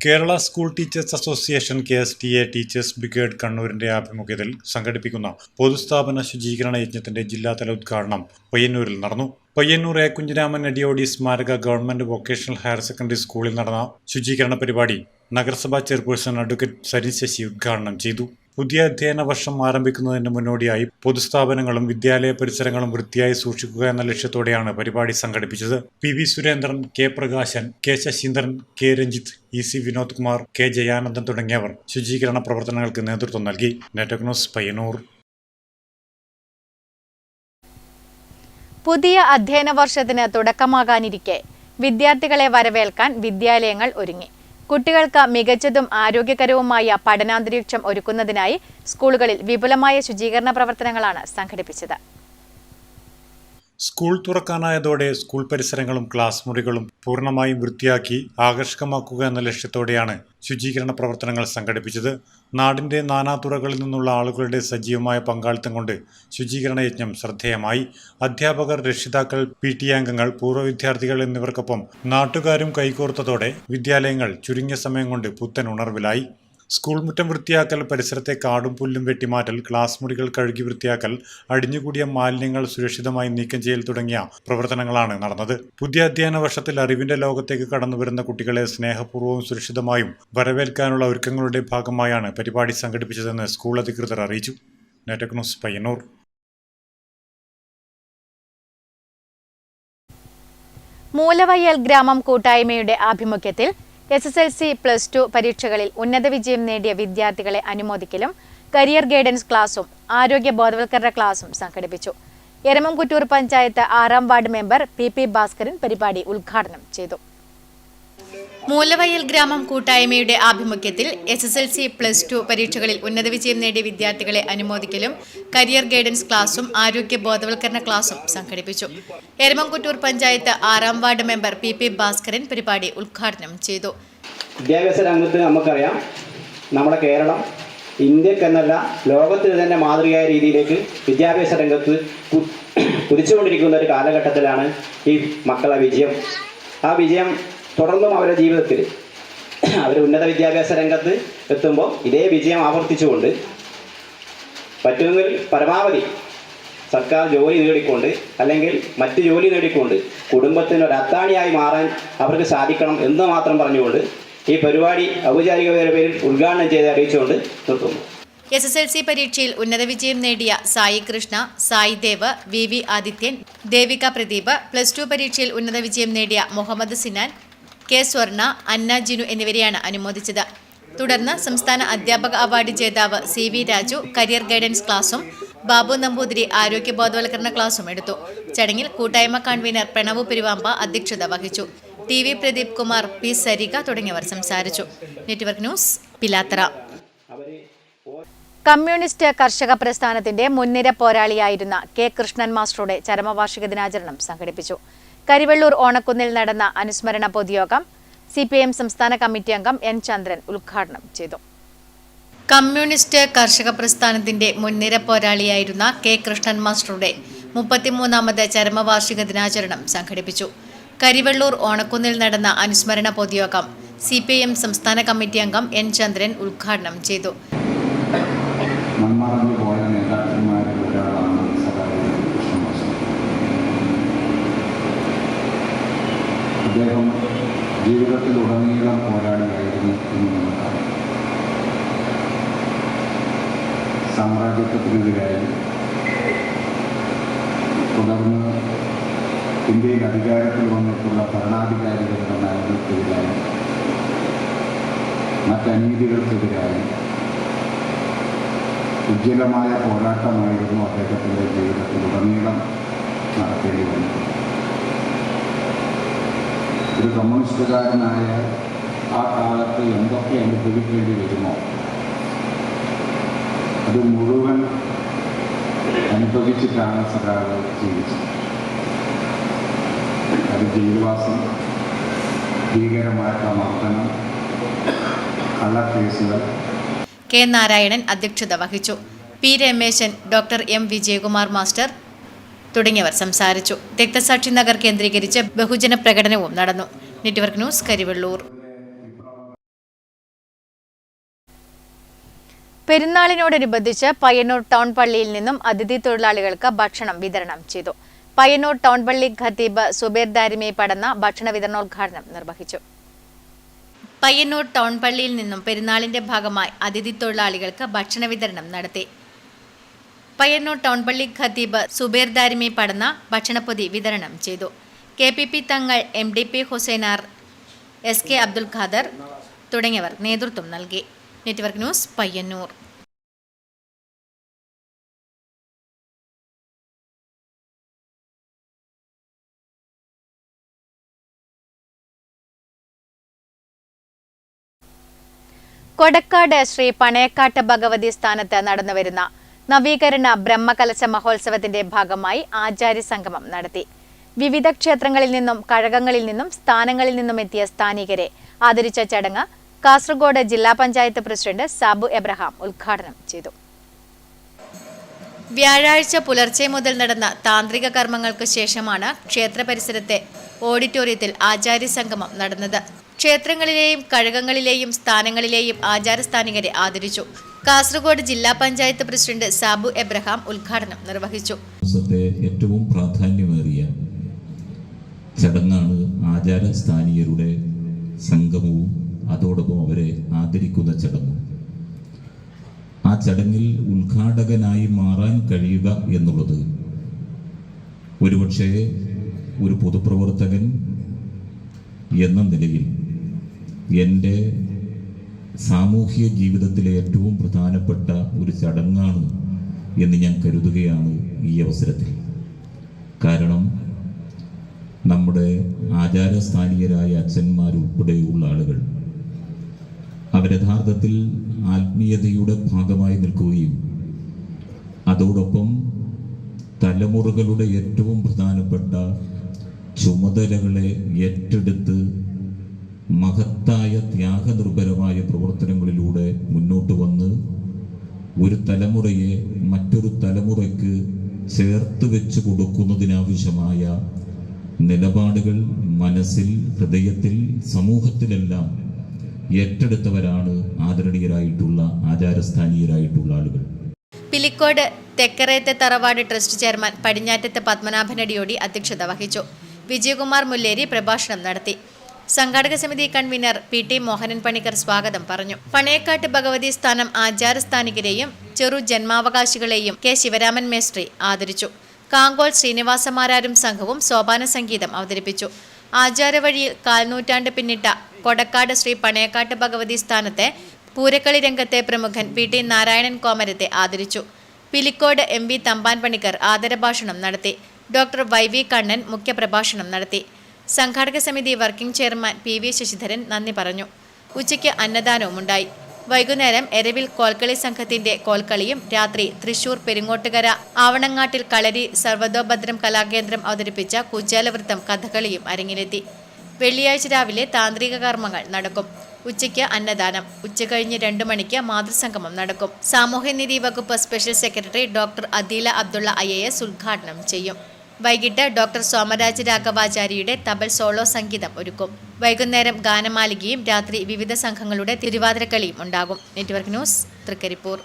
Kerala school teachers association KSTA teachers brigade കണ്ണൂരിന്റെ ആഭിമുഖ്യത്തിൽ സംഘടിപ്പിക്കുന്ന പൊതുസ്ഥാപന ശുചീകരണ യജ്ഞത്തിന്റെ ജില്ലാതല ഉദ്ഘാടനം പയ്യന്നൂരിൽ നടന്നു. പയ്യന്നൂർ A. കുഞ്ഞിരാമൻ അടിയോടി സ്മാരക ഗവൺമെന്റ് വൊക്കേഷണൽ ഹയർ സെക്കൻഡറി സ്കൂളിൽ നടന്ന ശുചീകരണ പരിപാടി നഗരസഭാ ചെയർപേഴ്സൺ അഡ്വക്കേറ്റ് സരിൻ ശശി ഉദ്ഘാടനം ചെയ്തു. പുതിയ അധ്യയന വർഷം ആരംഭിക്കുന്നതിന് മുന്നോടിയായി പൊതുസ്ഥാപനങ്ങളും വിദ്യാലയ പരിസരങ്ങളും വൃത്തിയായി സൂക്ഷിക്കുക എന്ന ലക്ഷ്യത്തോടെയാണ് പരിപാടി സംഘടിപ്പിച്ചത്. PV Surendran, K. Prakashan, K. Saseendran, K. Ranjith, EC Vinod Kumar, K. Jayanandan തുടങ്ങിയവർ ശുചീകരണ പ്രവർത്തനങ്ങൾക്ക് നേതൃത്വം നൽകി. Network news, Payyanur. പുതിയ അധ്യയന വർഷത്തിന് തുടക്കമാകാനിരിക്കെ വിദ്യാർത്ഥികളെ വരവേൽക്കാൻ വിദ്യാലയങ്ങൾ ഒരുങ്ങി. കുട്ടികൾക്ക് മികച്ചതും ആരോഗ്യകരവുമായ പഠനാന്തരീക്ഷം ഒരുക്കുന്നതിനായി സ്കൂളുകളിൽ വിപുലമായ ശുചീകരണ പ്രവർത്തനങ്ങളാണ് സംഘടിപ്പിച്ചത്. സ്കൂൾ തുറക്കാനായതോടെ സ്കൂൾ പരിസരങ്ങളും ക്ലാസ് മുറികളും പൂർണ്ണമായും വൃത്തിയാക്കി ആകർഷകമാക്കുക എന്ന ലക്ഷ്യത്തോടെയാണ് ശുചീകരണ പ്രവർത്തനങ്ങൾ സംഘടിപ്പിച്ചത്. നാടിന്റെ നാനാതുറകളിൽ നിന്നുള്ള ആളുകളുടെ സജീവമായ പങ്കാളിത്തം കൊണ്ട് ശുചീകരണ യജ്ഞം ശ്രദ്ധേയമായി. അധ്യാപകർ, രക്ഷിതാക്കൾ, PT അംഗങ്ങൾ, പൂർവ്വ വിദ്യാർത്ഥികൾ എന്നിവർക്കൊപ്പം നാട്ടുകാരും കൈകോർത്തതോടെ വിദ്യാലയങ്ങൾ ചുരുങ്ങിയ സമയം കൊണ്ട് പുത്തൻ ഉണർവിലായി. സ്കൂൾ മുറ്റം വൃത്തിയാക്കൽ, പരിസരത്തെ കാടും പുല്ലും വെട്ടിമാറ്റൽ, ക്ലാസ് മുറികൾ കഴുകി വൃത്തിയാക്കൽ, അടിഞ്ഞുകൂടിയ മാലിന്യങ്ങൾ സുരക്ഷിതമായി നീക്കം ചെയ്യൽ തുടങ്ങിയ പ്രവർത്തനങ്ങളാണ് നടന്നത്. പുതിയ അധ്യയന വർഷത്തിൽ അറിവിന്റെ ലോകത്തേക്ക് കടന്നുവരുന്ന കുട്ടികളെ സ്നേഹപൂർവ്വവും സുരക്ഷിതമായും വരവേൽക്കാനുള്ള ഒരുക്കങ്ങളുടെ ഭാഗമായാണ് പരിപാടി സംഘടിപ്പിച്ചതെന്ന് സ്കൂൾ അധികൃതർ അറിയിച്ചു. Network news, Payyanur. മൂലവയ്യൽ ഗ്രാമം കൂട്ടായ്മയുടെ ആഭിമുഖ്യത്തിൽ SSLC+2 പരീക്ഷകളിൽ ഉന്നത വിജയം നേടിയ വിദ്യാർത്ഥികളെ അനുമോദിക്കലും കരിയർ ഗൈഡൻസ് ക്ലാസും ആരോഗ്യ ബോധവൽക്കരണ ക്ലാസും സംഘടിപ്പിച്ചു. Eramamkuttoor panchayat 6ാം ward member PP Bhaskaran പരിപാടി ഉദ്ഘാടനം ചെയ്തു. മൂലവയ്യൽ ഗ്രാമം കൂട്ടായ്മയുടെ ആഭിമുഖ്യത്തിൽ SSLC+2 പരീക്ഷകളിൽ ഉന്നത വിജയം നേടിയ വിദ്യാർത്ഥികളെ അനുമോദിക്കലും കരിയർ ഗൈഡൻസ് ക്ലാസും ആരോഗ്യ ബോധവൽക്കരണ ക്ലാസും സംഘടിപ്പിച്ചു. Eramamkuttoor panchayat 6ാം ward member PP Bhaskaran പരിപാടി ഉദ്ഘാടനം ചെയ്തു. വിദ്യാഭ്യാസ രംഗത്ത് നമുക്കറിയാം നമ്മുടെ കേരളം ഇന്ത്യക്കെന്നല്ല ലോകത്തിന് തന്നെ മാതൃകയായ രീതിയിലേക്ക് വിദ്യാഭ്യാസ രംഗത്ത് കുതിച്ചുകൊണ്ടിരിക്കുന്ന ഒരു കാലഘട്ടത്തിലാണ് ഈ മക്കളുടെ വിജയം. ആ വിജയം തുടർന്നും അവരുടെ ജീവിതത്തിൽ അവർ ഉന്നത വിദ്യാഭ്യാസ രംഗത്ത് എത്തുമ്പോൾ ഇതേ വിജയം ആവർത്തിച്ചുകൊണ്ട് പറ്റുമെങ്കിൽ പരമാവധി സർക്കാർ ജോലി നേടിക്കൊണ്ട് അല്ലെങ്കിൽ മറ്റ് ജോലി നേടിക്കൊണ്ട് കുടുംബത്തിന് ഒരു അത്താണിയായി മാറാൻ അവർക്ക് സാധിക്കണം എന്ന് മാത്രം പറഞ്ഞുകൊണ്ട് ഈ പരിപാടി ഔപചാരിക പേരിൽ ഉദ്ഘാടനം ചെയ്ത് അറിയിച്ചുകൊണ്ട് നിർത്തുന്നു. SSLC പരീക്ഷയിൽ ഉന്നത വിജയം നേടിയ സായി കൃഷ്ണ, സായി ദേവ്, VV ആദിത്യൻ, ദേവിക പ്രദീപ്, +2 പരീക്ഷയിൽ ഉന്നത വിജയം നേടിയ മുഹമ്മദ് സിനാൻ, K സ്വർണ, അന്ന ജിനു എന്നിവരെയാണ് അനുമോദിച്ചത്. തുടർന്ന് സംസ്ഥാന അധ്യാപക അവാർഡ് ജേതാവ് CV രാജു കരിയർ ഗൈഡൻസ് ക്ലാസും ബാബു നമ്പൂതിരി ആരോഗ്യ ബോധവൽക്കരണ ക്ലാസും എടുത്തു. ചടങ്ങിൽ കൂട്ടായ്മ കൺവീനർ പ്രണവ് പെരുവാമ്പ അധ്യക്ഷത വഹിച്ചു. TV പ്രദീപ് കുമാർ, P സരിക തുടങ്ങിയവർ സംസാരിച്ചു. Network news, Pilathara. കമ്മ്യൂണിസ്റ്റ് കർഷക പ്രസ്ഥാനത്തിന്റെ മുൻനിര പോരാളിയായിരുന്ന K കൃഷ്ണൻ മാസ്റ്ററുടെ ചരമവാർഷിക ദിനാചരണം സംഘടിപ്പിച്ചു. കരിവെള്ളൂർ ഓണക്കുന്നിൽ നടന്ന അനുസ്മരണ പൊതുയോഗം CPIM സംസ്ഥാന കമ്മിറ്റി അംഗം N ചന്ദ്രൻ ഉദ്ഘാടനം ചെയ്തു. കമ്മ്യൂണിസ്റ്റ് കർഷക പ്രസ്ഥാനത്തിന്റെ മുൻനിര പോരാളിയായിരുന്ന K കൃഷ്ണൻ മാസ്റ്ററുടെ 33ാമത് ചരമവാർഷിക ദിനാചരണം സംഘടിപ്പിച്ചു. കരിവെള്ളൂർ ഓണക്കുന്നിൽ നടന്ന അനുസ്മരണ പൊതുയോഗം CPIM സംസ്ഥാന കമ്മിറ്റി അംഗം N ചന്ദ്രൻ ഉദ്ഘാടനം ചെയ്തു. മൺമറഞ്ഞുപോയ നേതാക്കന്മാരിൽ ഒരാളാണ് കൃഷ്ണൻ മാസ്റ്റർ. അദ്ദേഹം ജീവിതത്തിലുടനീളം പോരാളിയായിരുന്നു എന്ന് നമുക്കറിയാം. സാമ്രാജ്യത്വത്തിനെതിരായി, തുടർന്ന് ഇന്ത്യയിൽ അധികാരത്തിൽ വന്നിട്ടുള്ള ഭരണാധികാരികളുടെ നയങ്ങൾക്കെതിരായി, മറ്റനീതികൾക്കെതിരായി ഉജ്ജ്വലമായ പോരാട്ടമായിരുന്നു അദ്ദേഹത്തിൻ്റെ ജീവിതത്തിലുടനീളം നടത്തേണ്ടി വന്നത്. ഒരു കമ്മ്യൂണിസ്റ്റുകാരനായ ആ കാലത്ത് എന്തൊക്കെ അനുഭവിക്കേണ്ടി വരുമോ അത് മുഴുവൻ അനുഭവിച്ചിട്ടാണ് സഖാവ് ജീവിച്ചത്. അത് ജയിൽവാസം, ഭീകരമായ മർദ്ദനം, കള്ളക്കേസുകൾ. K നാരായണൻ അധ്യക്ഷത വഹിച്ചു. P Rameshan, doctor M Vijayakumar master തുടങ്ങിയവർ സംസാരിച്ചു. രക്തസാക്ഷി നഗർ കേന്ദ്രീകരിച്ച് ബഹുജന പ്രകടനവും നടന്നു. Network news, Karivellur. പെരുന്നാളിനോടനുബന്ധിച്ച് പയ്യന്നൂർ ടൗൺ പള്ളിയിൽ നിന്നും അതിഥി തൊഴിലാളികൾക്ക് ഭക്ഷണം വിതരണം ചെയ്തു. പയ്യന്നൂർ ടൗൺ പള്ളി ഖത്തീബ് സുബൈർ ദാരിമി പടന്ന ഭക്ഷണ വിതരണോദ്ഘാടനം നിർവഹിച്ചു. പയ്യന്നൂർ ടൗൺ പള്ളിയിൽ നിന്നും പെരുന്നാളിന്റെ ഭാഗമായി അതിഥി തൊഴിലാളികൾക്ക് ഭക്ഷണ വിതരണം നടത്തി. പയ്യന്നൂർ ടൗൺ പള്ളി ഖത്തീബ് സുബൈർ ദാരിമി പടന്ന ഭക്ഷണപ്പൊതി വിതരണം ചെയ്തു. KPP തങ്ങൾ, MDP ഹുസൈനാർ, SK അബ്ദുൽ ഖാദർ തുടങ്ങിയവർ നേതൃത്വം നൽകി. Network news, Payyanur. കൊടക്കാട് ശ്രീ പണയക്കാട്ട് ഭഗവതി സ്ഥാനത്ത് നടന്നുവരുന്ന നവീകരണ ബ്രഹ്മകലശ മഹോത്സവത്തിന്റെ ഭാഗമായി ആചാര്യ സംഗമം നടത്തി. വിവിധ ക്ഷേത്രങ്ങളിൽ നിന്നും കഴകങ്ങളിൽ നിന്നും സ്ഥാനങ്ങളിൽ നിന്നും എത്തിയ സ്ഥാനികരെ ആദരിച്ച ചടങ്ങ് കാസർഗോഡ് ജില്ലാ പഞ്ചായത്ത് പ്രസിഡന്റ് സാബു എബ്രഹാം ഉദ്ഘാടനം ചെയ്തു. വ്യാഴാഴ്ച പുലർച്ചെ മുതൽ നടന്ന താന്ത്രിക കർമ്മങ്ങൾക്ക് ശേഷമാണ് ക്ഷേത്ര പരിസരത്തെ ഓഡിറ്റോറിയത്തിൽ ആചാര്യ സംഗമം നടന്നത്. ക്ഷേത്രങ്ങളിലെയും കഴകങ്ങളിലെയും സ്ഥാനങ്ങളിലെയും ആചാരസ്ഥാനികരെ ആദരിച്ചു. കാസർഗോഡ് ജില്ലാ പഞ്ചായത്ത് പ്രസിഡന്റ് സാബു എബ്രഹാം ഉദ്ഘാടനം നിർവഹിച്ചു. ഏറ്റവും പ്രാധാന്യമേറിയ ചടങ്ങാണ് ആചാരസ്ഥാനീയരുടെ സംഗമവും അതോടൊപ്പം അവരെ ആദരിക്കുന്ന ചടങ്ങും. ആ ചടങ്ങിൽ ഉദ്ഘാടകനായി മാറാൻ കഴിയുക എന്നുള്ളത് ഒരുപക്ഷെ ഒരു പൊതുപ്രവർത്തകൻ എന്ന നിലയിൽ എൻ്റെ സാമൂഹ്യ ജീവിതത്തിലെ ഏറ്റവും പ്രധാനപ്പെട്ട ഒരു ചടങ്ങാണ് എന്ന് ഞാൻ കരുതുകയാണ് ഈ അവസരത്തിൽ. കാരണം നമ്മുടെ ആചാരസ്ഥാനീയരായ അച്ഛന്മാരുൾപ്പെടെയുള്ള ആളുകൾ അവർ യഥാർത്ഥത്തിൽ ആത്മീയതയുടെ ഭാഗമായി നിൽക്കുകയും അതോടൊപ്പം തലമുറകളുടെ ഏറ്റവും പ്രധാനപ്പെട്ട ചുമതലകളെ ഏറ്റെടുത്ത് മഹത്തായ ത്യാഗനിർഭരമായ പ്രവർത്തനങ്ങളിലൂടെ മുന്നോട്ട് വന്ന് ഒരു തലമുറയെ മറ്റൊരു തലമുറയ്ക്ക് ചേർത്ത് വെച്ച് കൊടുക്കുന്നതിനാവശ്യമായ നിലപാടുകൾ മനസ്സിൽ, ഹൃദയത്തിൽ, സമൂഹത്തിലെല്ലാം ഏറ്റെടുത്തവരാണ് ആദരണീയരായിട്ടുള്ള ആചാരസ്ഥാനീയരായിട്ടുള്ള ആളുകൾ. പിലിക്കോട് തെക്കറേത്തെ തറവാട് ട്രസ്റ്റ് ചെയർമാൻ പടിഞ്ഞാറ്റത്ത് പത്മനാഭനടിയോടി അധ്യക്ഷത വഹിച്ചു. വിജയകുമാർ മുല്ലേരി പ്രഭാഷണം നടത്തി. സംഘാടക സമിതി കൺവീനർ PT മോഹനൻ പണിക്കർ സ്വാഗതം പറഞ്ഞു. പണയക്കാട്ട് ഭഗവതി സ്ഥാനം ആചാരസ്ഥാനികരെയും ചെറു ജന്മാവകാശികളെയും K ശിവരാമൻ മേസ്ത്രി ആദരിച്ചു. കാങ്കോൾ ശ്രീനിവാസമാരാരും സംഘവും സോപാന സംഗീതം അവതരിപ്പിച്ചു. ആചാരവഴിയിൽ കാൽനൂറ്റാണ്ട് പിന്നിട്ട കൊടക്കാട് ശ്രീ പണയക്കാട്ട് ഭഗവതി സ്ഥാനത്തെ പൂരക്കളി രംഗത്തെ പ്രമുഖൻ PT നാരായണൻ കോമരത്തെ ആദരിച്ചു. പിലിക്കോട് MV തമ്പാൻ പണിക്കർ ആദരഭാഷണം നടത്തി. ഡോക്ടർ YV കണ്ണൻ മുഖ്യപ്രഭാഷണം നടത്തി. സംഘാടക സമിതി വർക്കിംഗ് ചെയർമാൻ PV ശശിധരൻ നന്ദി പറഞ്ഞു. ഉച്ചയ്ക്ക് അന്നദാനവുമുണ്ടായി. വൈകുന്നേരം എരവിൽ കോൽക്കളി സംഘത്തിന്റെ കോൽക്കളിയും രാത്രി തൃശൂർ പെരിങ്ങോട്ടുകര ആവണങ്ങാട്ടിൽ കളരി സർവതോഭദ്രം കലാകേന്ദ്രം അവതരിപ്പിച്ച കുചേലവൃത്തം കഥകളിയും അരങ്ങിലെത്തി. വെള്ളിയാഴ്ച രാവിലെ താന്ത്രിക കർമ്മങ്ങൾ നടക്കും. ഉച്ചയ്ക്ക് അന്നദാനം. ഉച്ചകഴിഞ്ഞ് 2 മണിക്ക് മാതൃസംഗമം നടക്കും. സാമൂഹ്യനീതി വകുപ്പ് special secretary doctor Adeela Abdulla IAS ഉദ്ഘാടനം ചെയ്യും. വൈകിട്ട് ഡോക്ടർ സോമരാജ് രാഘവാചാര്യയുടെ തബൽ സോളോ സംഗീതം ഒരുക്കും. വൈകുന്നേരം ഗാനമാലികയും രാത്രി വിവിധ സംഘങ്ങളുടെ തിരുവാതിരക്കളിയും ഉണ്ടാകും. Network news, Trikaripur.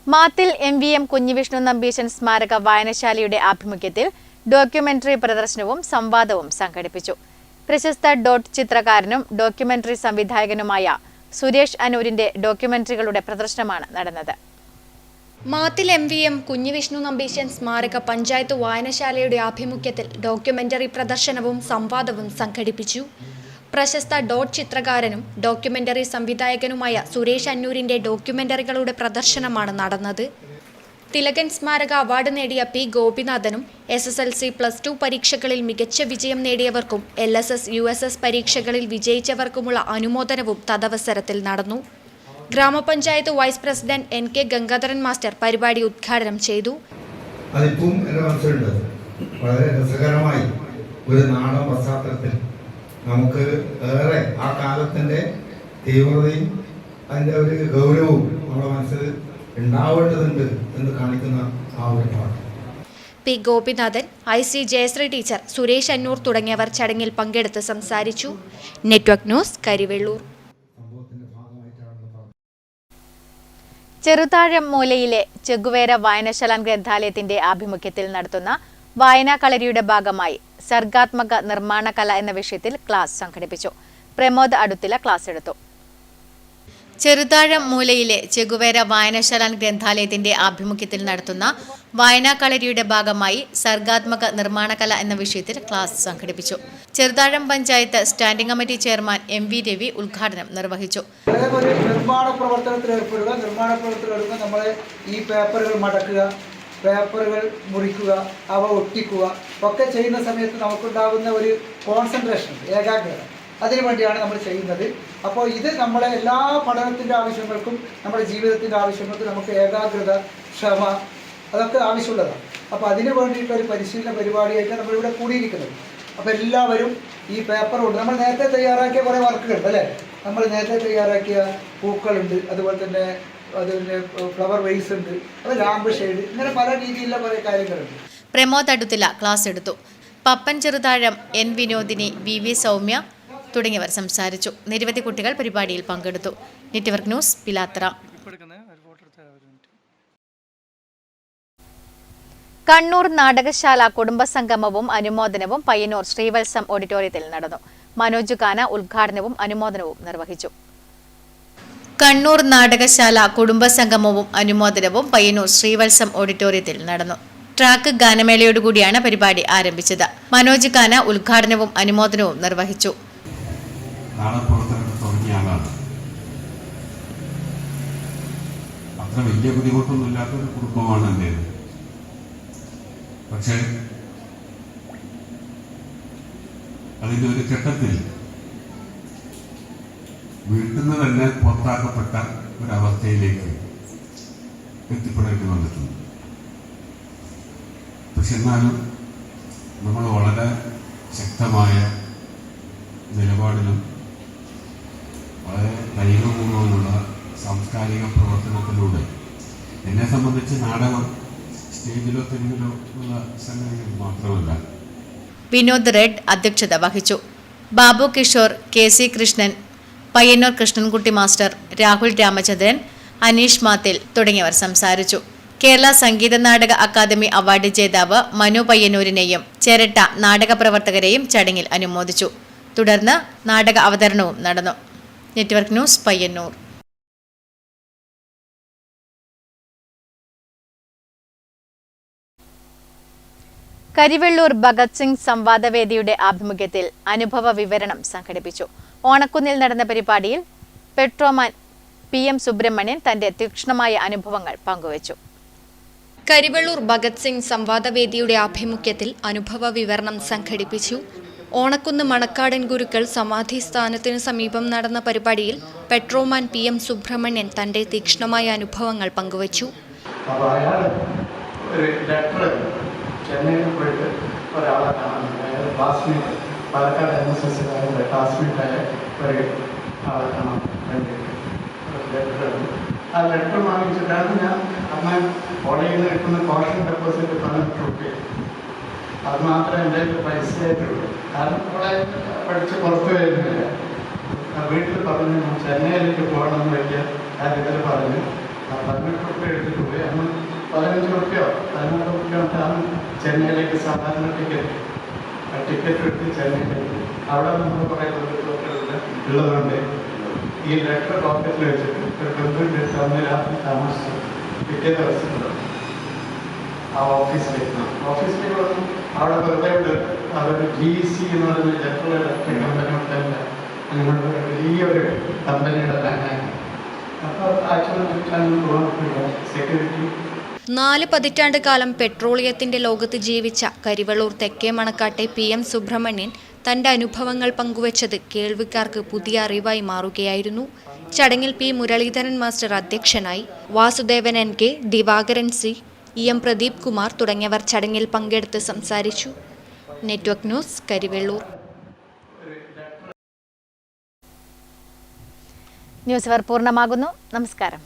Mathil MVM Kunhivishnu Nambeesan സ്മാരക വായനശാലയുടെ ആഭിമുഖ്യത്തിൽ ഡോക്യുമെന്ററി പ്രദർശനവും സംവാദവും സംഘടിപ്പിച്ചു. പ്രശസ്ത ചിത്രകാരനും ഡോക്യുമെന്ററി സംവിധായകനുമായ സുരേഷ് അനൂരിന്റെ ഡോക്യുമെന്ററികളുടെ പ്രദർശനമാണ് നടന്നത്. മാത്തിൽ MVM കുഞ്ഞിവിഷ്ണു നമ്പീശൻ സ്മാരക പഞ്ചായത്ത് വായനശാലയുടെ ആഭിമുഖ്യത്തിൽ ഡോക്യുമെന്ററി പ്രദർശനവും സംവാദവും സംഘടിപ്പിച്ചു. പ്രശസ്ത ചിത്രകാരനും ഡോക്യുമെന്ററി സംവിധായകനുമായ സുരേഷ് അന്നൂരിന്റെ ഡോക്യുമെന്ററികളുടെ പ്രദർശനമാണ് നടന്നത്. തിലകൻ സ്മാരക അവാർഡ് നേടിയ P ഗോപിനാഥനും SSLC+2 പരീക്ഷകളിൽ മികച്ച വിജയം നേടിയവർക്കും LSS USS പരീക്ഷകളിൽ വിജയിച്ചവർക്കുമുള്ള അനുമോദനവും തദവസരത്തിൽ നടന്നു. ഗ്രാമപഞ്ചായത്ത് vice president NK Gangadharan master പരിപാടി ഉദ്ഘാടനം ചെയ്തു. അതിപ്പം എൻ്റെ മനസ്സിലുണ്ട്. വളരെ രസകരമായി ഒരു നാടൻ പശ്ചാത്തലത്തിൽ നമുക്ക് ഏറെ ആ കാലത്തിൻ്റെ തീവ്രതയും അതിൻ്റെ ഒരു ഗൗരവവും നമ്മുടെ മനസ്സിൽ ഉണ്ടാവേണ്ടതുണ്ട് എന്ന് കാണിക്കുന്ന ആ ഒരു പാട്ട്. P Gopinathan, IC Jayasree teacher, Suresh Annur തുടങ്ങിയവർ ചടങ്ങിൽ പങ്കെടുത്ത് സംസാരിച്ചു. Network news, Karivellur. ചെറുതാഴം മൂലയിലെ ചെഗുവേര വായനശാല ഗ്രന്ഥാലയത്തിന്റെ ആഭിമുഖ്യത്തിൽ നടത്തുന്ന വായനാ കളരിയുടെ ഭാഗമായി സർഗാത്മക നിർമ്മാണ കല എന്ന വിഷയത്തിൽ ക്ലാസ് സംഘടിപ്പിച്ചു. പ്രമോദ് അടുത്തില ക്ലാസ് എടുത്തു. ചെറുതാഴം മൂലയിലെ ചെഗുവേര വായനശാല ഗ്രന്ഥാലയത്തിന്റെ ആഭിമുഖ്യത്തിൽ നടത്തുന്ന വായനാ കളരിയുടെ ഭാഗമായി സർഗാത്മക നിർമ്മാണ കല എന്ന വിഷയത്തിൽ ക്ലാസ് സംഘടിപ്പിച്ചു. Cheruthazham panchayat standing committee chairman MV Ravi ഉദ്ഘാടനം നിർവഹിച്ചു. നിർമ്മാണ പ്രവർത്തനത്തിൽ ഏർപ്പെടുക. നിർമ്മാണ പ്രവർത്തനം നമ്മൾ ഈ പേപ്പറുകൾ മടക്കുക, പേപ്പറുകൾ മുറിക്കുക, അവ ഒട്ടിക്കുക ഒക്കെ ചെയ്യുന്ന സമയത്ത് നമുക്കുണ്ടാകുന്ന ഒരു കോൺസെൻട്രേഷൻ, ഏകാഗ്രത, അതിനു വേണ്ടിയാണ് നമ്മൾ ചെയ്യുന്നത്. അപ്പോൾ ഇത് നമ്മളെ എല്ലാ പഠനത്തിൻ്റെ ആവശ്യങ്ങൾക്കും നമ്മുടെ ജീവിതത്തിൻ്റെ ആവശ്യങ്ങൾക്കും നമുക്ക് ഏകാഗ്രത, ക്ഷമ അതൊക്കെ ആവശ്യമുള്ളതാണ്. അപ്പോൾ അതിന് വേണ്ടിയിട്ടൊരു പരിശീലന പരിപാടിയായിട്ട് നമ്മളിവിടെ കൂടിയിരിക്കുന്നത്. അപ്പോൾ എല്ലാവരും ഈ പേപ്പറുണ്ട്. നമ്മൾ നേരത്തെ തയ്യാറാക്കിയ കുറേ വർക്കുകളുണ്ട് അല്ലേ? നമ്മൾ നേരത്തെ തയ്യാറാക്കിയ പൂക്കളുണ്ട്, അതുപോലെ തന്നെ അതിൻ്റെ ഫ്ലവർ വെയ്സ് ഉണ്ട്, അത് ലാമ്പ് ഷെയ്ഡ്, ഇങ്ങനെ പല രീതിയിലുള്ള കുറേ കാര്യങ്ങളുണ്ട്. പ്രമോദ് അടുത്തില ക്ലാസ് എടുത്തു. പപ്പൻ ചെറുതാഴം, N വിനോദിനി, VV സൗമ്യ തുടങ്ങിയവർ സംസാരിച്ചു. നിരവധി കുട്ടികൾ പരിപാടിയിൽ പങ്കെടുത്തു. Network news, Pilathara. കണ്ണൂർ നാടകശാല കുടുംബസംഗമവും അനുമോദനവും പയ്യന്നൂർ ശ്രീവത്സം ഓഡിറ്റോറിയത്തിൽ നടന്നു. മനോജ് ഖാന ഉദ്ഘാടനവും അനുമോദനവും നിർവഹിച്ചു. കണ്ണൂർ നാടകശാല കുടുംബസംഗമവും അനുമോദനവും പയ്യന്നൂർ ശ്രീവത്സം ഓഡിറ്റോറിയത്തിൽ നടന്നു. ട്രാക്ക് ഗാനമേളയോടുകൂടിയാണ് പരിപാടി ആരംഭിച്ചത്. മനോജ് ഖാന ഉദ്ഘാടനവും അനുമോദനവും നിർവഹിച്ചു. നാടകപ്രവർത്തനങ്ങൾ തുടങ്ങിയ ആളാണ്. അത്ര വലിയ ബുദ്ധിമുട്ടൊന്നും ഇല്ലാത്തൊരു കുടുംബമാണ് എൻ്റേത്. പക്ഷേ അതിൻ്റെ ഒരു ഘട്ടത്തിൽ വീട്ടിൽ നിന്ന് തന്നെ പുറത്താക്കപ്പെട്ട ഒരവസ്ഥയിലേക്ക് എത്തിപ്പെടേണ്ടി വന്നിട്ടുണ്ട്. പക്ഷെ എന്നാലും നമ്മൾ വളരെ ശക്തമായ നിലപാടിലും വളരെ ധൈര്യപൂർവ്വമുള്ള സാംസ്കാരിക പ്രവർത്തനത്തിലൂടെ എന്നെ സംബന്ധിച്ച് നാടകം സ്റ്റേജിലോ തെരുവിലോ ഉള്ള സംഗതികൾ മാത്രമല്ല. വിനോദ് റെഡ് അധ്യക്ഷത വഹിച്ചു. ബാബു കിഷോർ, KC കൃഷ്ണൻ, പയ്യന്നൂർ കൃഷ്ണൻകുട്ടി മാസ്റ്റർ, രാഹുൽ രാമചന്ദ്രൻ, അനീഷ് മാത്തിൽ തുടങ്ങിയവർ സംസാരിച്ചു. കേരള സംഗീത നാടക അക്കാദമി അവാർഡ് ജേതാവ് മനു പയ്യന്നൂരിനെയും ചേരട്ട നാടക പ്രവർത്തകരെയും ചടങ്ങിൽ അനുമോദിച്ചു. തുടർന്ന് നാടക അവതരണവും നടന്നു. Network news, Payyanur. കരിവെള്ളൂർ ഭഗത് സിംഗ് സംവാദവേദിയുടെ ആഭിമുഖ്യത്തിൽ അനുഭവ വിവരണം സംഘടിപ്പിച്ചു. ഓണക്കുന്നിൽ നടന്ന പരിപാടിയിൽ പെട്രോമാൻ PM സുബ്രഹ്മണ്യൻ തന്റെ തീക്ഷ്ണമായ അനുഭവങ്ങൾ പങ്കുവച്ചു. കരിവെള്ളൂർ ഭഗത് സിംഗ് സംവാദവേദിയുടെ ആഭിമുഖ്യത്തിൽ അനുഭവ വിവരണം സംഘടിപ്പിച്ചു. ഓണക്കുന്ന് മണക്കാടൻ ഗുരുക്കൾ സമാധി സ്ഥാനത്തിനു സമീപം നടന്ന പരിപാടിയിൽ പെട്രോമാൻ PM സുബ്രഹ്മണ്യൻ തന്റെ തീക്ഷ്ണമായ അനുഭവങ്ങൾ പങ്കുവച്ചു. ചെന്നൈയിൽ പോയിട്ട് ഒരാളെ കാണാൻ ക്ലാസ്മേറ്റ് പാലക്കാട് NSSകാരുടെ ക്ലാസ്മേറ്റായ ഒരു ആളെ കാണാൻ വേണ്ടിയിട്ട് ലെറ്റർ. ആ ലെറ്റർ വാങ്ങിച്ചിട്ടാണ് ഞാൻ അന്ന് കോളേജിൽ നിന്ന് കിട്ടുന്ന കോഷൻ ഡെപ്പോസിറ്റ് 18 രൂപ. അത് മാത്രമേ എൻ്റെ പൈസ ആയിട്ടുള്ളൂ. കാരണം കോളേജ് പഠിച്ച് പുറത്ത് വരുന്നില്ല. വീട്ടിൽ പറഞ്ഞു ചെന്നൈയിലേക്ക് പോകണമെന്ന് വലിയ കാര്യത്തിൽ പറഞ്ഞു. 18 രൂപ എടുത്തിട്ട് പോയി. അന്ന് 15 രൂപയോ 18 രൂപയോ ആണ് ചെന്നൈയിലേക്ക് സാധാരണ ടിക്കറ്റ് എടുത്ത് ചെന്നൈയിലേക്ക്. അവിടെ നമ്മൾ കുറേ ഉള്ളതുകൊണ്ട് ഈ ലെറ്റർ പോക്കറ്റിൽ വെച്ചിട്ട് ഒരു ബന്ധുവിൻ്റെ അന്ന് രാത്രി താമസിച്ചു. പിറ്റേ ദിവസം ആ ഓഫീസിലേക്ക് വന്നു. അവിടെ വെറുതെ അതൊരു GC എന്ന് പറയുന്ന ജനറൽ ഇലക്ട്രിക് കമ്പനി ഉണ്ടല്ല, അങ്ങനെയുള്ള വലിയൊരു കമ്പനിയുടെ ബാങ്കാണ്. അപ്പോൾ ആക്ച്വലി സെക്യൂരിറ്റി 4 പതിറ്റാണ്ട് കാലം പെട്രോളിയത്തിന്റെ ലോകത്ത് ജീവിച്ച കരിവെള്ളൂർ തെക്കേ മണക്കാട്ടെ PM സുബ്രഹ്മണ്യൻ തന്റെ അനുഭവങ്ങൾ പങ്കുവച്ചത് കേൾവിക്കാർക്ക് പുതിയ അറിവായി മാറുകയായിരുന്നു. ചടങ്ങിൽ P മുരളീധരൻ മാസ്റ്റർ അധ്യക്ഷനായി. Vasudevan NK, Divakaran C, EM Pradeep Kumar തുടങ്ങിയവർ ചടങ്ങിൽ പങ്കെടുത്ത് സംസാരിച്ചു. Network news, Karivellur. ന്യൂസ് അവർ പൂർണ്ണമാകുന്നു. നമസ്കാരം.